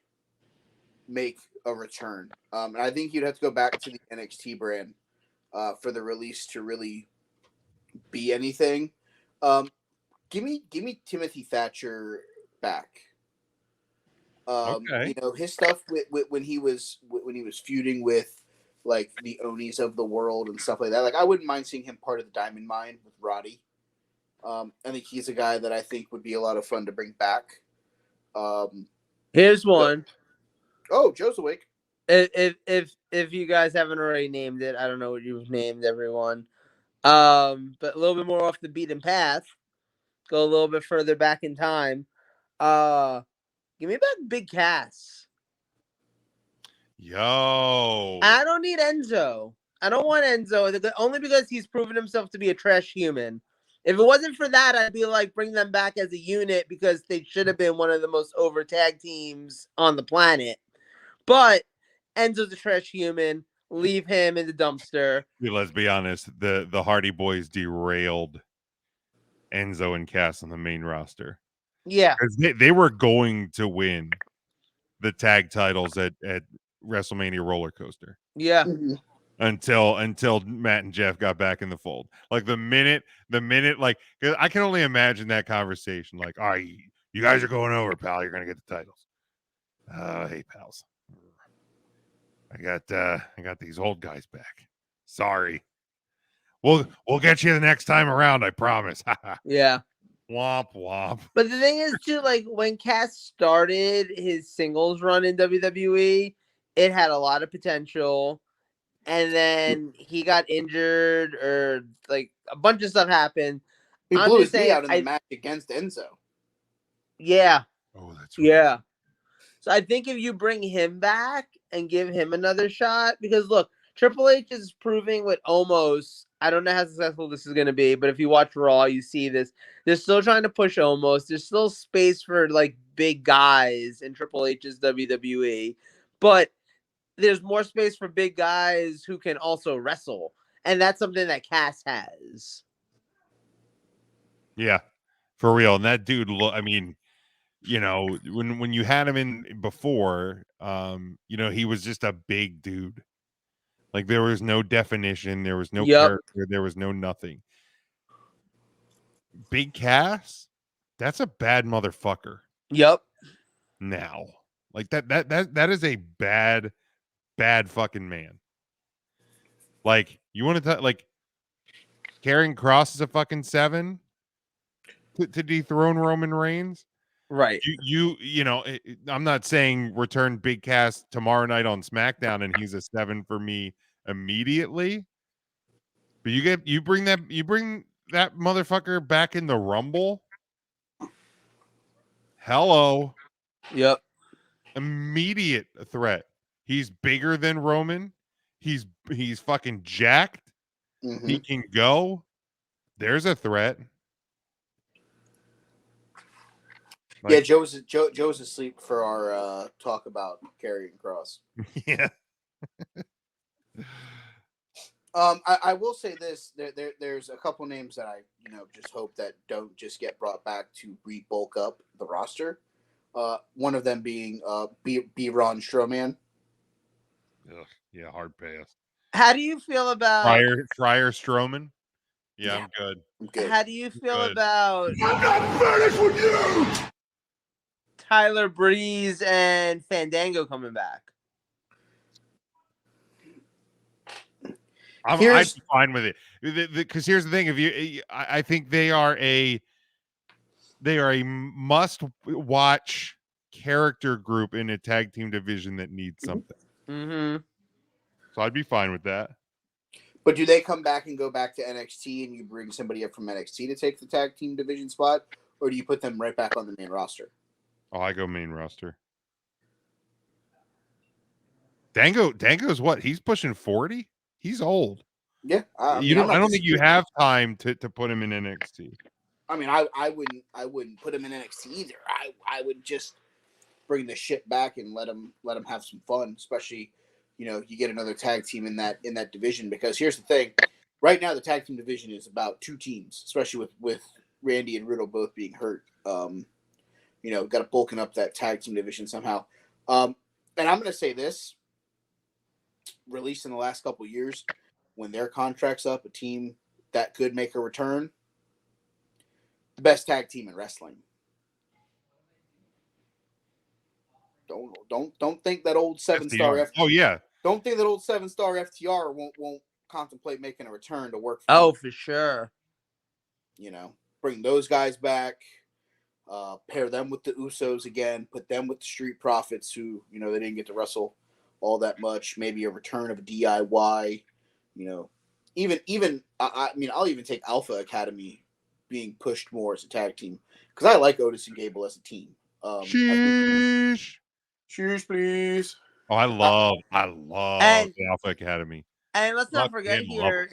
make a return. And I think you'd have to go back to the NXT brand for the release to really be anything. Give me Timothy Thatcher back. Okay. You know, his stuff when he was feuding with like the Onis of the world and stuff like that. Like I wouldn't mind seeing him part of the Diamond Mine with Roddy. I think he's a guy that I think would be a lot of fun to bring back. Here's one. Oh, Joe's awake. If you guys haven't already named it, I don't know what you've named everyone. But a little bit more off the beaten path. Go a little bit further back in time. Give me back Big Cass. Yo. I don't need Enzo. I don't want Enzo, only because he's proven himself to be a trash human. If it wasn't for that, I'd be like, bring them back as a unit because they should have been one of the most over tag teams on the planet. But Enzo's a trash human. Leave him in the dumpster. Let's be honest. The Hardy Boys derailed Enzo and Cass on the main roster. Yeah. They were going to win the tag titles at WrestleMania Roller Coaster. Yeah. Mm-hmm. Until Matt and Jeff got back in the fold. Like the minute, like I can only imagine that conversation. Like, all right, you guys are going over, pal. You're gonna get the titles. Hey, pals. I got these old guys back. Sorry. We'll get you the next time around, I promise. Yeah. Womp womp. But the thing is too, like when Cass started his singles run in WWE, it had a lot of potential. And then he got injured or like a bunch of stuff happened. He blew his knee out in the match against Enzo. Yeah. Oh, that's right. Yeah. So I think if you bring him back and give him another shot, because look, Triple H is proving with Omos. I don't know how successful this is going to be, but if you watch Raw, you see this. They're still trying to push Omos. There's still space for like big guys in Triple H's WWE, but there's more space for big guys who can also wrestle, and that's something that Cass has. Yeah, for real. And that dude, I mean, you know, when you had him in before, you know, he was just a big dude. Like there was no definition, there was no character, there was no nothing. Big Cass, that's a bad motherfucker. Yep. Now, like that is a bad fucking man. Like you want to like Karrion Kross is a fucking 7 to dethrone Roman Reigns. Right. You know, I'm not saying return Big Cass tomorrow night on SmackDown and he's a 7 for me immediately. But you bring that motherfucker back in the Rumble. Hello. Yep. Immediate threat He's bigger than Roman. He's fucking jacked. Mm-hmm. He can go. There's a threat. Yeah, Joe's asleep for our talk about Karrion Kross. Yeah. I will say this: there's a couple names that I just hope that don't just get brought back to re-bulk up the roster. One of them being Braun Strowman. Ugh, yeah, hard pass. How do you feel about Fryer Strowman? Yeah, Yeah. I'm good. I'm good. How do you feel Good. about I'm not finished with you! Tyler Breeze and Fandango coming back? I'd be fine with it because here's the thing: I think they are a must-watch character group in a tag team division that needs something. Mm-hmm. So I'd be fine with that. But do they come back and go back to NXT and you bring somebody up from NXT to take the tag team division spot, or do you put them right back on the main roster? Oh, I go main roster. Dango's what? He's pushing 40. He's old. Yeah, I don't think you have time to put him in NXT. I mean, I wouldn't put him in NXT either. I would just bring the shit back and let him have some fun, especially you get another tag team in that division, because here's the thing. Right now the tag team division is about two teams, especially with Randy and Riddle both being hurt. Got to bulking up that tag team division somehow. And I'm going to say this, released in the last couple of years, when their contract's up, a team that could make a return, the best tag team in wrestling. Don't think that old 7-star Oh yeah. Don't think that old 7-star FTR won't contemplate making a return to work for Oh, for sure. Bring those guys back, pair them with the Usos again, put them with the Street Profits, who they didn't get to wrestle all that much. Maybe a return of a DIY. Even I mean, I'll even take Alpha Academy being pushed more as a tag team, because I like Otis and Gable as a team. Sheesh. Cheers, please. Oh, I love the Alpha Academy. And let's not forget here,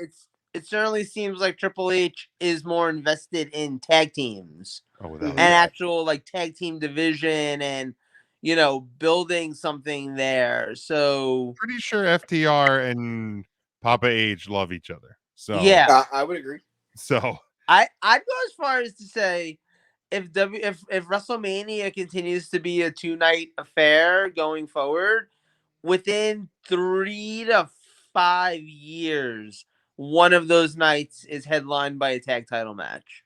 it certainly seems like Triple H is more invested in tag teams. Oh, without and actual tag team division and building something there. So pretty sure FTR and Papa H love each other. So yeah, I would agree. So I'd go as far as to say if WrestleMania continues to be a 2-night affair going forward, within 3 to 5 years, one of those nights is headlined by a tag title match.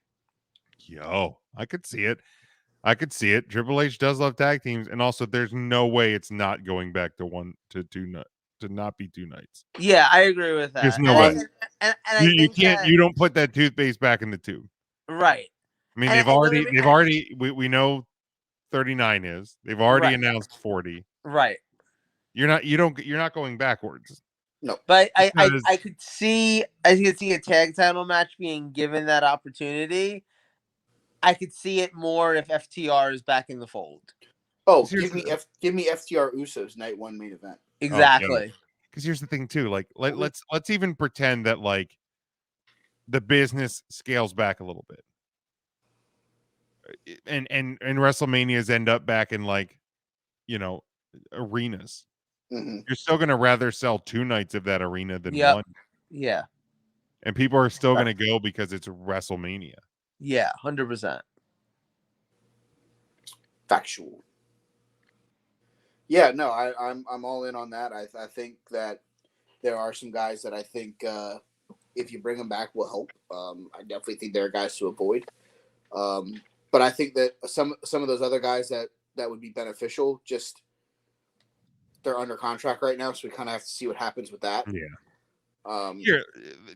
Yo, I could see it. Triple H does love tag teams, and also there's no way it's not going back to not be 2 nights. Yeah, I agree with that. There's no way. And you can't. You don't put that toothpaste back in the tube. Right. I mean, they've already. We know 39 is. They've already announced 40. Right. You're not going backwards. No. But I could see a tag title match being given that opportunity. I could see it more if FTR is back in the fold. Oh, give me FTR Usos night 1 main event. Exactly. Because here's the thing too. Let's even pretend that the business scales back a little bit, and WrestleManias end up back in arenas. Mm-hmm. You're still gonna rather sell 2 nights of that arena than one. Yeah. And people are still gonna go because it's WrestleMania. Yeah, 100%. Factual. Yeah, no, I'm all in on that. I think that there are some guys that I think if you bring them back will help. I definitely think there are guys to avoid. But I think that some of those other guys that would be beneficial, just they're under contract right now, so we kind of have to see what happens with that. Yeah. Here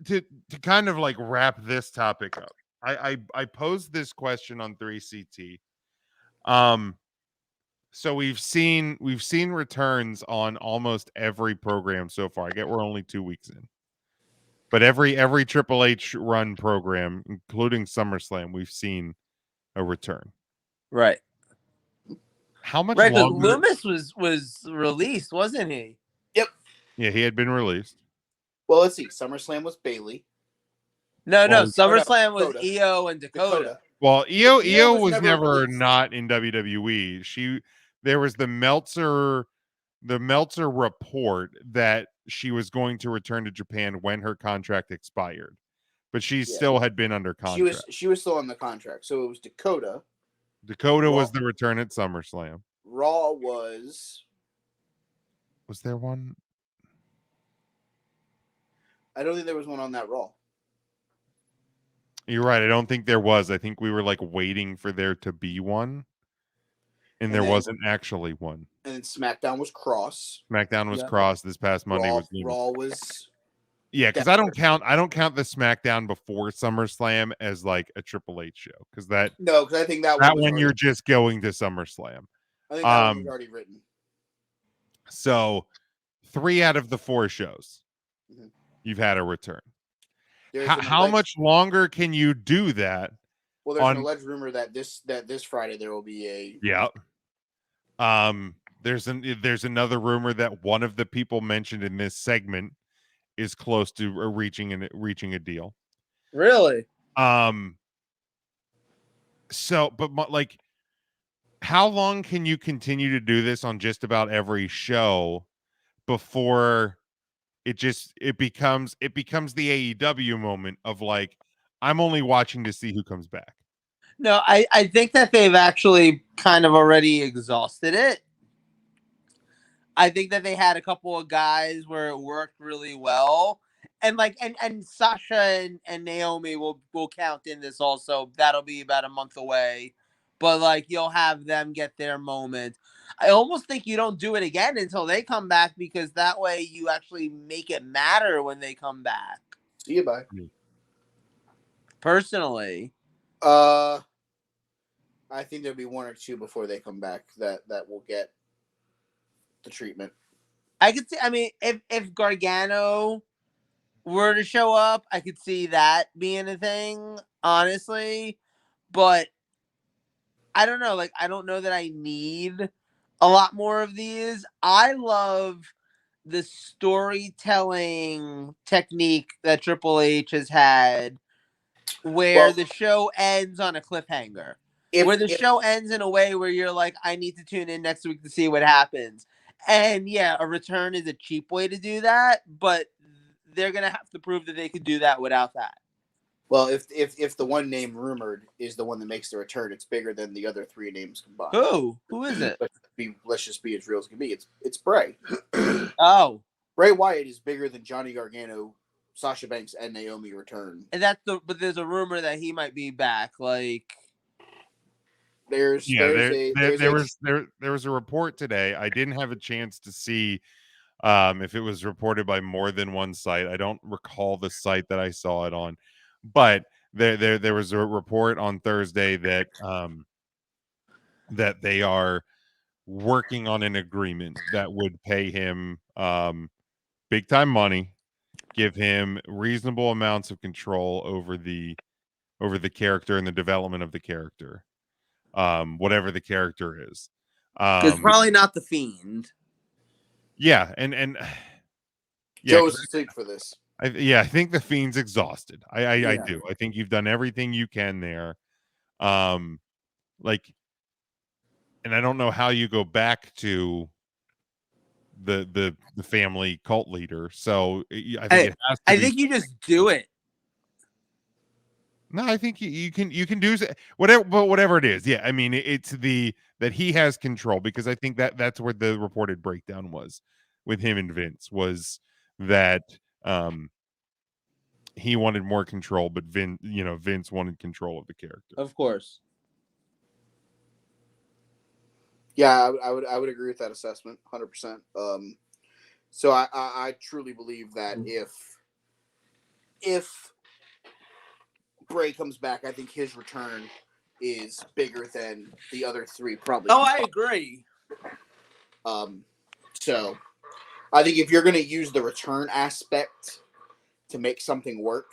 to kind of wrap this topic up. I posed this question on 3CT. So we've seen returns on almost every program so far. I get we're only 2 weeks in. But every Triple H run program, including SummerSlam, we've seen a return. Right. How much longer? Loomis was released, wasn't he? Yeah, he had been released. Well, let's see. SummerSlam was Bailey. No, Well, SummerSlam was Dakota. Io and Dakota. Well, Io Io was was never never released. not in WWE. There was the Meltzer report that she was going to return to Japan when her contract expired, but she still had been under contract. She was still on the contract, so it was Dakota. Dakota was the return at SummerSlam. Raw was there one? I don't think there was one on that Raw. You're right. I don't think there was. I think we were like waiting for there to be one, and there wasn't actually one. And then SmackDown was Cross. SmackDown was Cross. This past Monday was Raw was because I don't count the SmackDown before SummerSlam as like a Triple H show because I think that one you're just going to SummerSlam. I think that one was already written. So 3 out of the 4 shows you've had a return. How much longer can you do that? Well, there's an alleged rumor that this Friday there will be a there's another rumor that one of the people mentioned in this segment is close to reaching a deal. Really? So, but like, how long can you continue to do this on just about every show before it becomes the AEW moment of like, I'm only watching to see who comes back? No, I think that they've actually kind of already exhausted it. I think that they had a couple of guys where it worked really well. And like and Sasha and Naomi will count in this also. That'll be about a month away. But like you'll have them get their moment. I almost think you don't do it again until they come back because that way you actually make it matter when they come back. See you, bye. Personally. I think there'll be 1 or 2 before they come back that will get the treatment. I could see. I mean, if Gargano were to show up, I could see that being a thing, honestly. But I don't know. Like, I don't know that I need a lot more of these. I love the storytelling technique that Triple H has had, where the show ends on a cliffhanger. Where the show ends in a way where you're like, I need to tune in next week to see what happens. And yeah, a return is a cheap way to do that, but they're going to have to prove that they could do that without that. Well, if the one name rumored is the one that makes the return, it's bigger than the other 3 names combined. Who is it? Let's just be as real as can be. It's Bray. Oh. Bray Wyatt is bigger than Johnny Gargano, Sasha Banks, and Naomi return. And but there's a rumor that he might be back. Like, there was a report today. I didn't have a chance to see if it was reported by more than one site. I don't recall the site that I saw it on, but there was a report on Thursday that that they are working on an agreement that would pay him big time money, give him reasonable amounts of control over the character and the development of the character, whatever the character is. It's probably not the Fiend. Yeah, and Joe's asleep for this. I think the Fiend's exhausted. I do. I think you've done everything you can there. Like, and I don't know how you go back to the family cult leader. So I think it has to I think you just do it. No, I think you can do whatever it is. Yeah, I mean it's that he has control, because I think that's where the reported breakdown was with him and Vince, was that he wanted more control, but Vince wanted control of the character. Of course. Yeah, I would agree with that assessment, 100%. So I truly believe that if Bray comes back, I think his return is bigger than the other 3 probably. Oh, I agree. So I think if you're going to use the return aspect to make something work,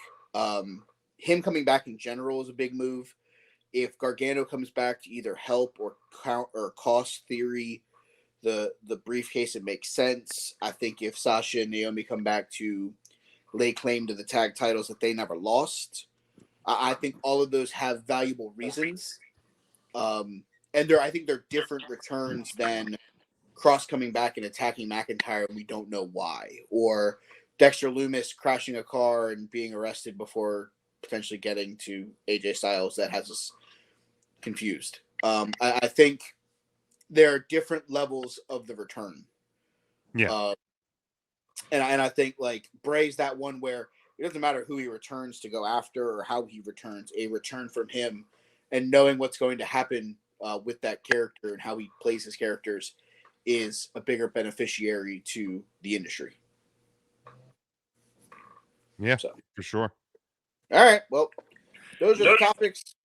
him coming back in general is a big move. If Gargano comes back to either help or count or cost theory the briefcase, it makes sense. I think if Sasha and Naomi come back to lay claim to the tag titles that they never lost, I think all of those have valuable reasons. And I think they're different returns than Cross coming back and attacking McIntyre and we don't know why, or Dexter Lumis crashing a car and being arrested before potentially getting to AJ Styles. That has us confused. I think there are different levels of the return. Yeah. And I think like Bray's that one where it doesn't matter who he returns to go after or how he returns. A return from him and knowing what's going to happen with that character and how he plays his characters is a bigger beneficiary to the industry. Yeah, for sure. All right. Well, those are the topics.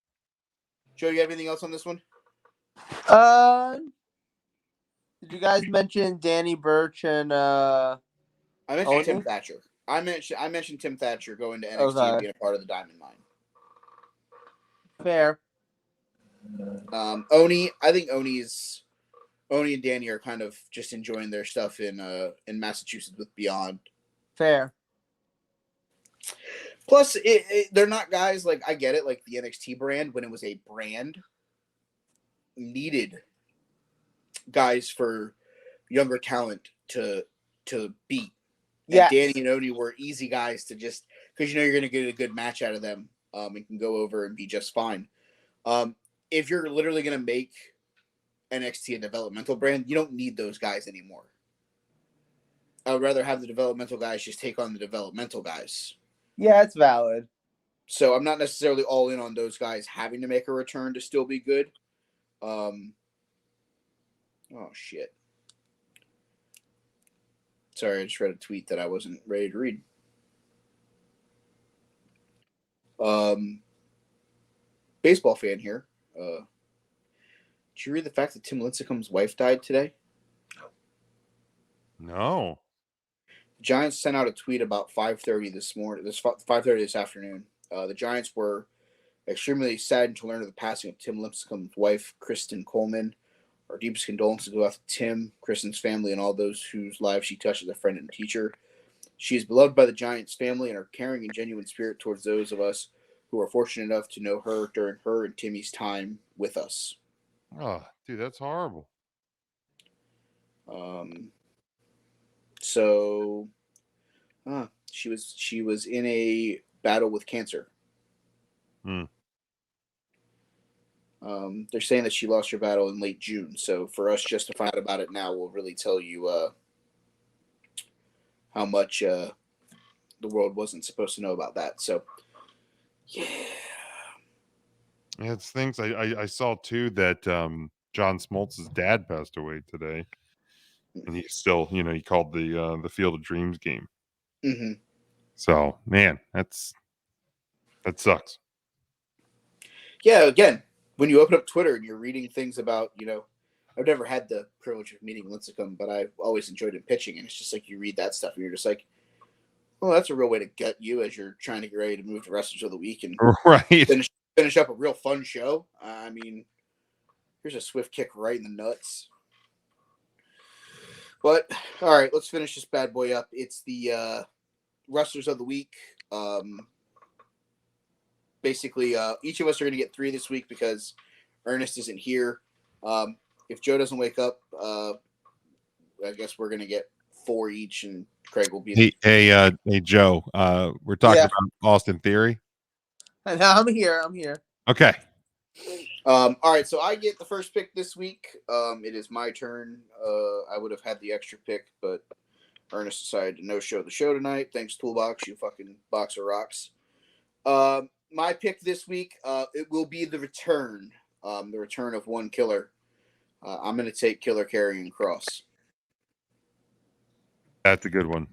Joe, you have anything else on this one? Did you guys mention Danny Burch and I mentioned Oni? Tim Thatcher. I mentioned Tim Thatcher going to NXT and being a part of the Diamond Mine. Fair. Oni, I think Oni and Danny are kind of just enjoying their stuff in Massachusetts with Beyond. Fair. Plus, they're not guys like, I get it, like the NXT brand, when it was a brand, needed guys for younger talent to beat. Yeah. Danny and Oni were easy guys to just, because you know you're going to get a good match out of them and can go over and be just fine. If you're literally going to make NXT a developmental brand, you don't need those guys anymore. I would rather have the developmental guys just take on the developmental guys. Yeah, it's valid. So I'm not necessarily all in on those guys having to make a return to still be good. Oh, shit. Sorry, I just read a tweet that I wasn't ready to read. Baseball fan here. Did you read the fact that Tim Lincecum's wife died today? No. The Giants sent out a tweet about 5:30 this morning. 5:30 this afternoon. The Giants were extremely saddened to learn of the passing of Tim Lincecum's wife, Kristen Coleman. Our deepest condolences go out to Tim, Kristen's family, and all those whose lives she touched as a friend and teacher. She is beloved by the Giants family, and her caring and genuine spirit towards those of us who are fortunate enough to know her during her and Timmy's time with us. Oh, dude, that's horrible. So she was in a battle with cancer. They're saying that she lost her battle in late June. So for us just to find out about it now will really tell you how much the world wasn't supposed to know about that. So yeah. Yeah, it's things I saw too that John Smoltz's dad passed away today. And he's still, he called the Field of Dreams game. Mm-hmm. So, man, that sucks. Yeah, again, when you open up Twitter and you're reading things about, I've never had the privilege of meeting Lincecum, but I've always enjoyed him pitching. And it's just like you read that stuff and you're just like, well, that's a real way to get you as you're trying to get ready to move to Wrestlers of the Week and finish up a real fun show. I mean, here's a swift kick right in the nuts. But, all right, let's finish this bad boy up. It's the Wrestlers of the Week. Basically, each of us are going to get 3 this week because Ernest isn't here. If Joe doesn't wake up, I guess we're going to get 4 each, and Craig will be. Hey, Joe. We're talking about Austin Theory. No, I'm here. Okay. All right, so I get the first pick this week. It is my turn. I would have had the extra pick, but Ernest decided to no-show the show tonight. Thanks, Toolbox. You fucking box of rocks. My pick this week, it will be the return of one killer. I'm going to take Killer Karrion Kross. That's a good one.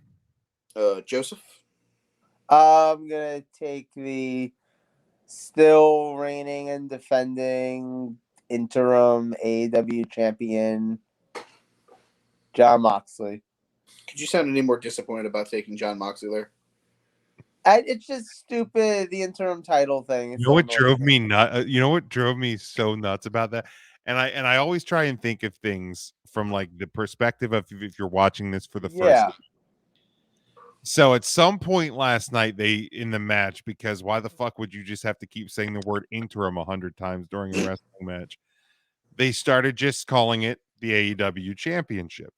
Joseph? I'm going to take the still reigning and defending interim AEW champion, Jon Moxley. Could you sound any more disappointed about taking Jon Moxley there? It's just stupid, the interim title thing. You know what drove me nuts? You know what drove me so nuts about that? And I always try and think of things from like the perspective of if you're watching this for the first Yeah. time. So at some point last night, they in the match, because why the fuck would you just have to keep saying the word interim 100 times during a wrestling match? They started just calling it the AEW Championship.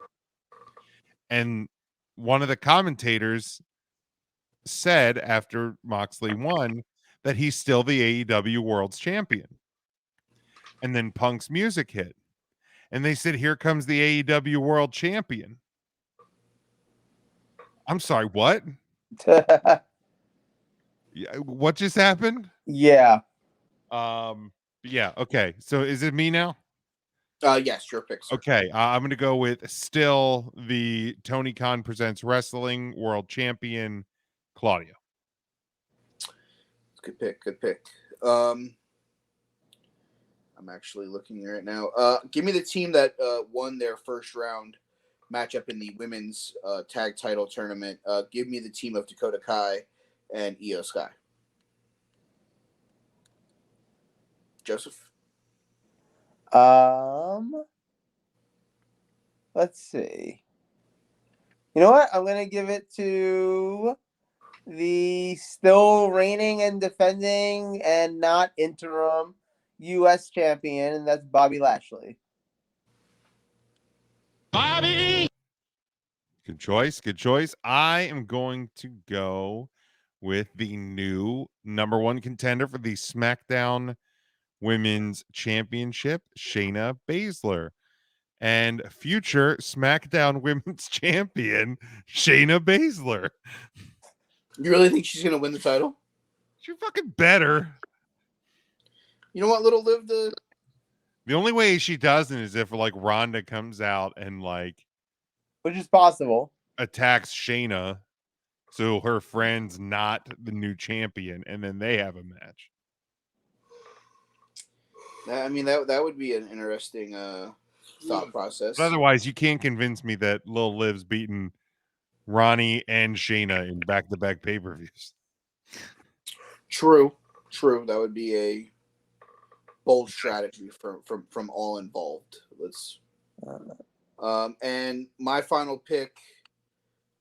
And one of the commentators said after Moxley won that he's still the AEW World's Champion. And then Punk's music hit. And they said, here comes the AEW World Champion. I'm sorry, what? Yeah, what just happened? Yeah. Yeah, okay. So is it me now? Yes, your pick, sir. Okay, I'm going to go with still the Tony Khan Presents Wrestling World Champion, Claudio. Good pick. Good pick. I'm actually looking right now. Give me the team that won their first round matchup in the women's tag title tournament. Give me the team of Dakota Kai and Io Sky. Joseph? Let's see. You know what? I'm going to give it to the still reigning and defending and not interim U.S. champion, and that's Bobby Lashley. Bobby! Good choice. Good choice. I am going to go with the new number one contender for the SmackDown Women's Championship, Shayna Baszler. And future SmackDown Women's Champion, Shayna Baszler. You really think she's going to win the title? She fucking better. You know what, Little Liv? The only way she doesn't is if like Ronda comes out and like, which is possible, attacks Shayna, so her friend's not the new champion, and then they have a match. I mean, that would be an interesting thought process. But otherwise, you can't convince me that Lil Liv's beaten Ronnie and Shayna in back-to-back pay-per-views. True. That would be a bold strategy from all involved. Let's. And my final pick.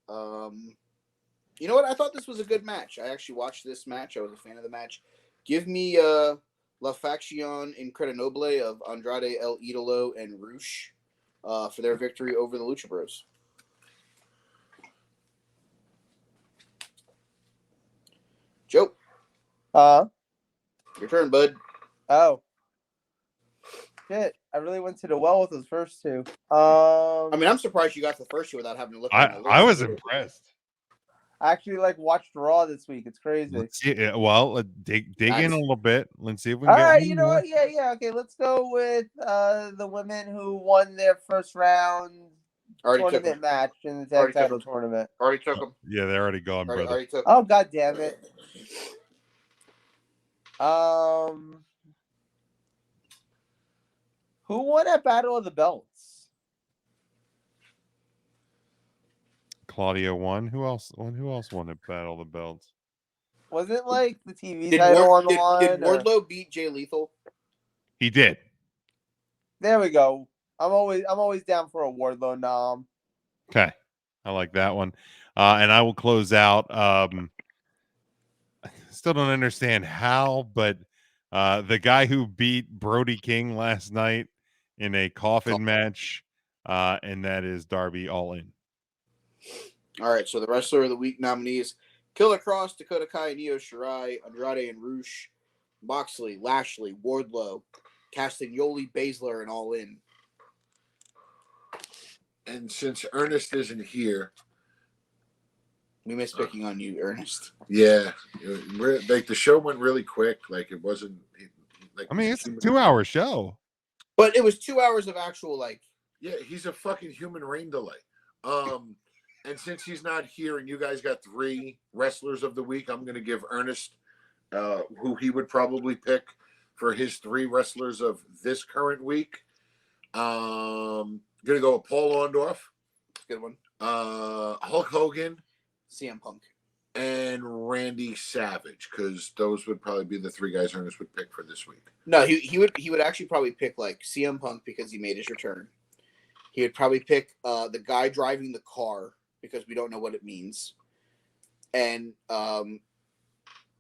You know what? I thought this was a good match. I actually watched this match. I was a fan of the match. Give me La Facción Incredinoble of Andrade El Idolo and Rush for their victory over the Lucha Bros. Joe. Your turn, bud. Oh. Shit. I really went to the well with those first two. I mean, I'm surprised you got the first two without having to look at the list. I was impressed. I actually watched Raw this week. It's crazy. Well, dig in a little bit. Let's see if we can All get right, one you know more. what? Yeah. Okay, let's go with the women who won their first round tournament match in the tag title tournament. Already took them. Yeah, they're already gone, brother. Already took Oh, god damn it. Who won at Battle of the Belts? Claudio won. Who else won at Battle of the Belts? Was it like the TV title on the line? Did Wardlow beat Jay Lethal? He did. There we go. I'm always down for a Wardlow nom. Okay. I like that one. And I will close out. Still don't understand how, but the guy who beat Brody King last night in a coffin match, and that is Darby Allin. All right, so the Wrestler of the Week nominees: Killer Cross, Dakota Kai, Io Shirai, Andrade and Rush, Moxley, Lashley, Wardlow, Castagnoli, Baszler, and All In. And since Ernest isn't here, we miss picking on you, Ernest. Yeah, like the show went really quick. Like it wasn't. Like I mean, it's a 2-hour show, but it was 2 hours of actual like. Yeah, he's a fucking human rain delay. And since he's not here, and you guys got 3 wrestlers of the week, I'm going to give Ernest, who he would probably pick for his 3 wrestlers of this current week. Going to go with Paul Orndorff. Good one. Hulk Hogan. CM Punk. and Randy Savage, because those would probably be the three guys Ernest would pick for this week. No, he would actually probably pick like CM Punk because he made his return. He would probably pick the guy driving the car because we don't know what it means, and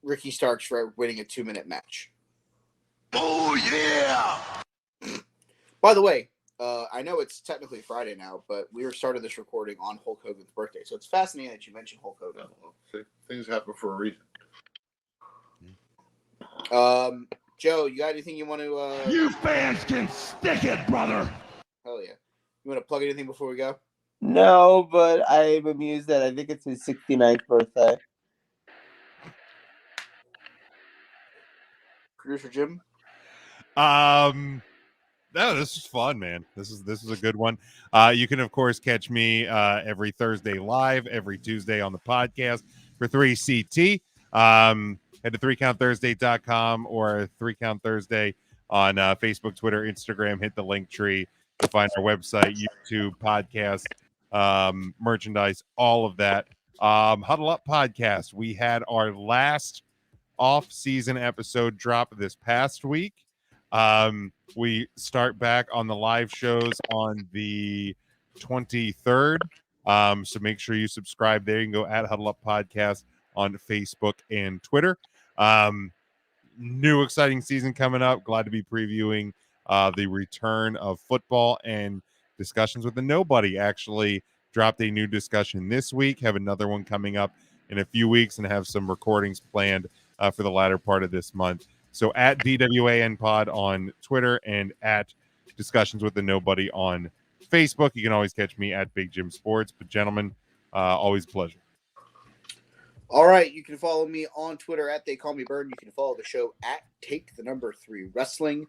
Ricky Starks for winning a 2-minute match. Oh, yeah! By the way, I know it's technically Friday now, but we started this recording on Hulk Hogan's birthday, so it's fascinating that you mentioned Hulk Hogan. See, things happen for a reason. Joe, you got anything you want to? You fans can stick it, brother! Hell yeah! You want to plug anything before we go? No, but I'm amused that I think it's his 69th birthday. Producer Jim? No, this is fun, man. This is a good one. You can, of course, catch me every Thursday live, every Tuesday on the podcast for 3CT. Head to 3countthursday.com or 3Count Thursday on Facebook, Twitter, Instagram. Hit the link tree. You'll find our website, YouTube, podcast, merchandise, all of that. Huddle Up Podcast. We had our last off-season episode drop this past week. We start back on the live shows on the 23rd. So make sure you subscribe there. You can go at Huddle Up Podcast on Facebook and Twitter. New exciting season coming up. Glad to be previewing the return of football, and Discussions with the Nobody actually dropped a new discussion this week. Have another one coming up in a few weeks, and have some recordings planned for the latter part of this month. So at DWAN Pod on Twitter and at Discussions with the Nobody on Facebook. You can always catch me at Big Jim Sports. But gentlemen, always a pleasure. All right, you can follow me on Twitter at They Call Me Bird. You can follow the show at Take3 Wrestling.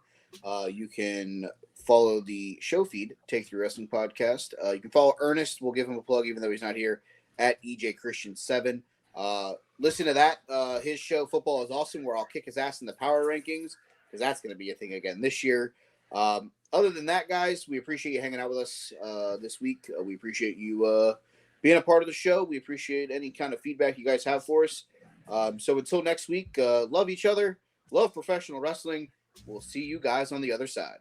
You can follow the show feed, Take3 Wrestling Podcast. You can follow Ernest. We'll give him a plug even though he's not here, at EJ Christian 7. Listen to that. His show, Football is Awesome, where I'll kick his ass in the power rankings, because that's going to be a thing again this year. Other than that, guys, we appreciate you hanging out with us this week. We appreciate you being a part of the show. We appreciate any kind of feedback you guys have for us. So until next week, love each other, love professional wrestling. We'll see you guys on the other side.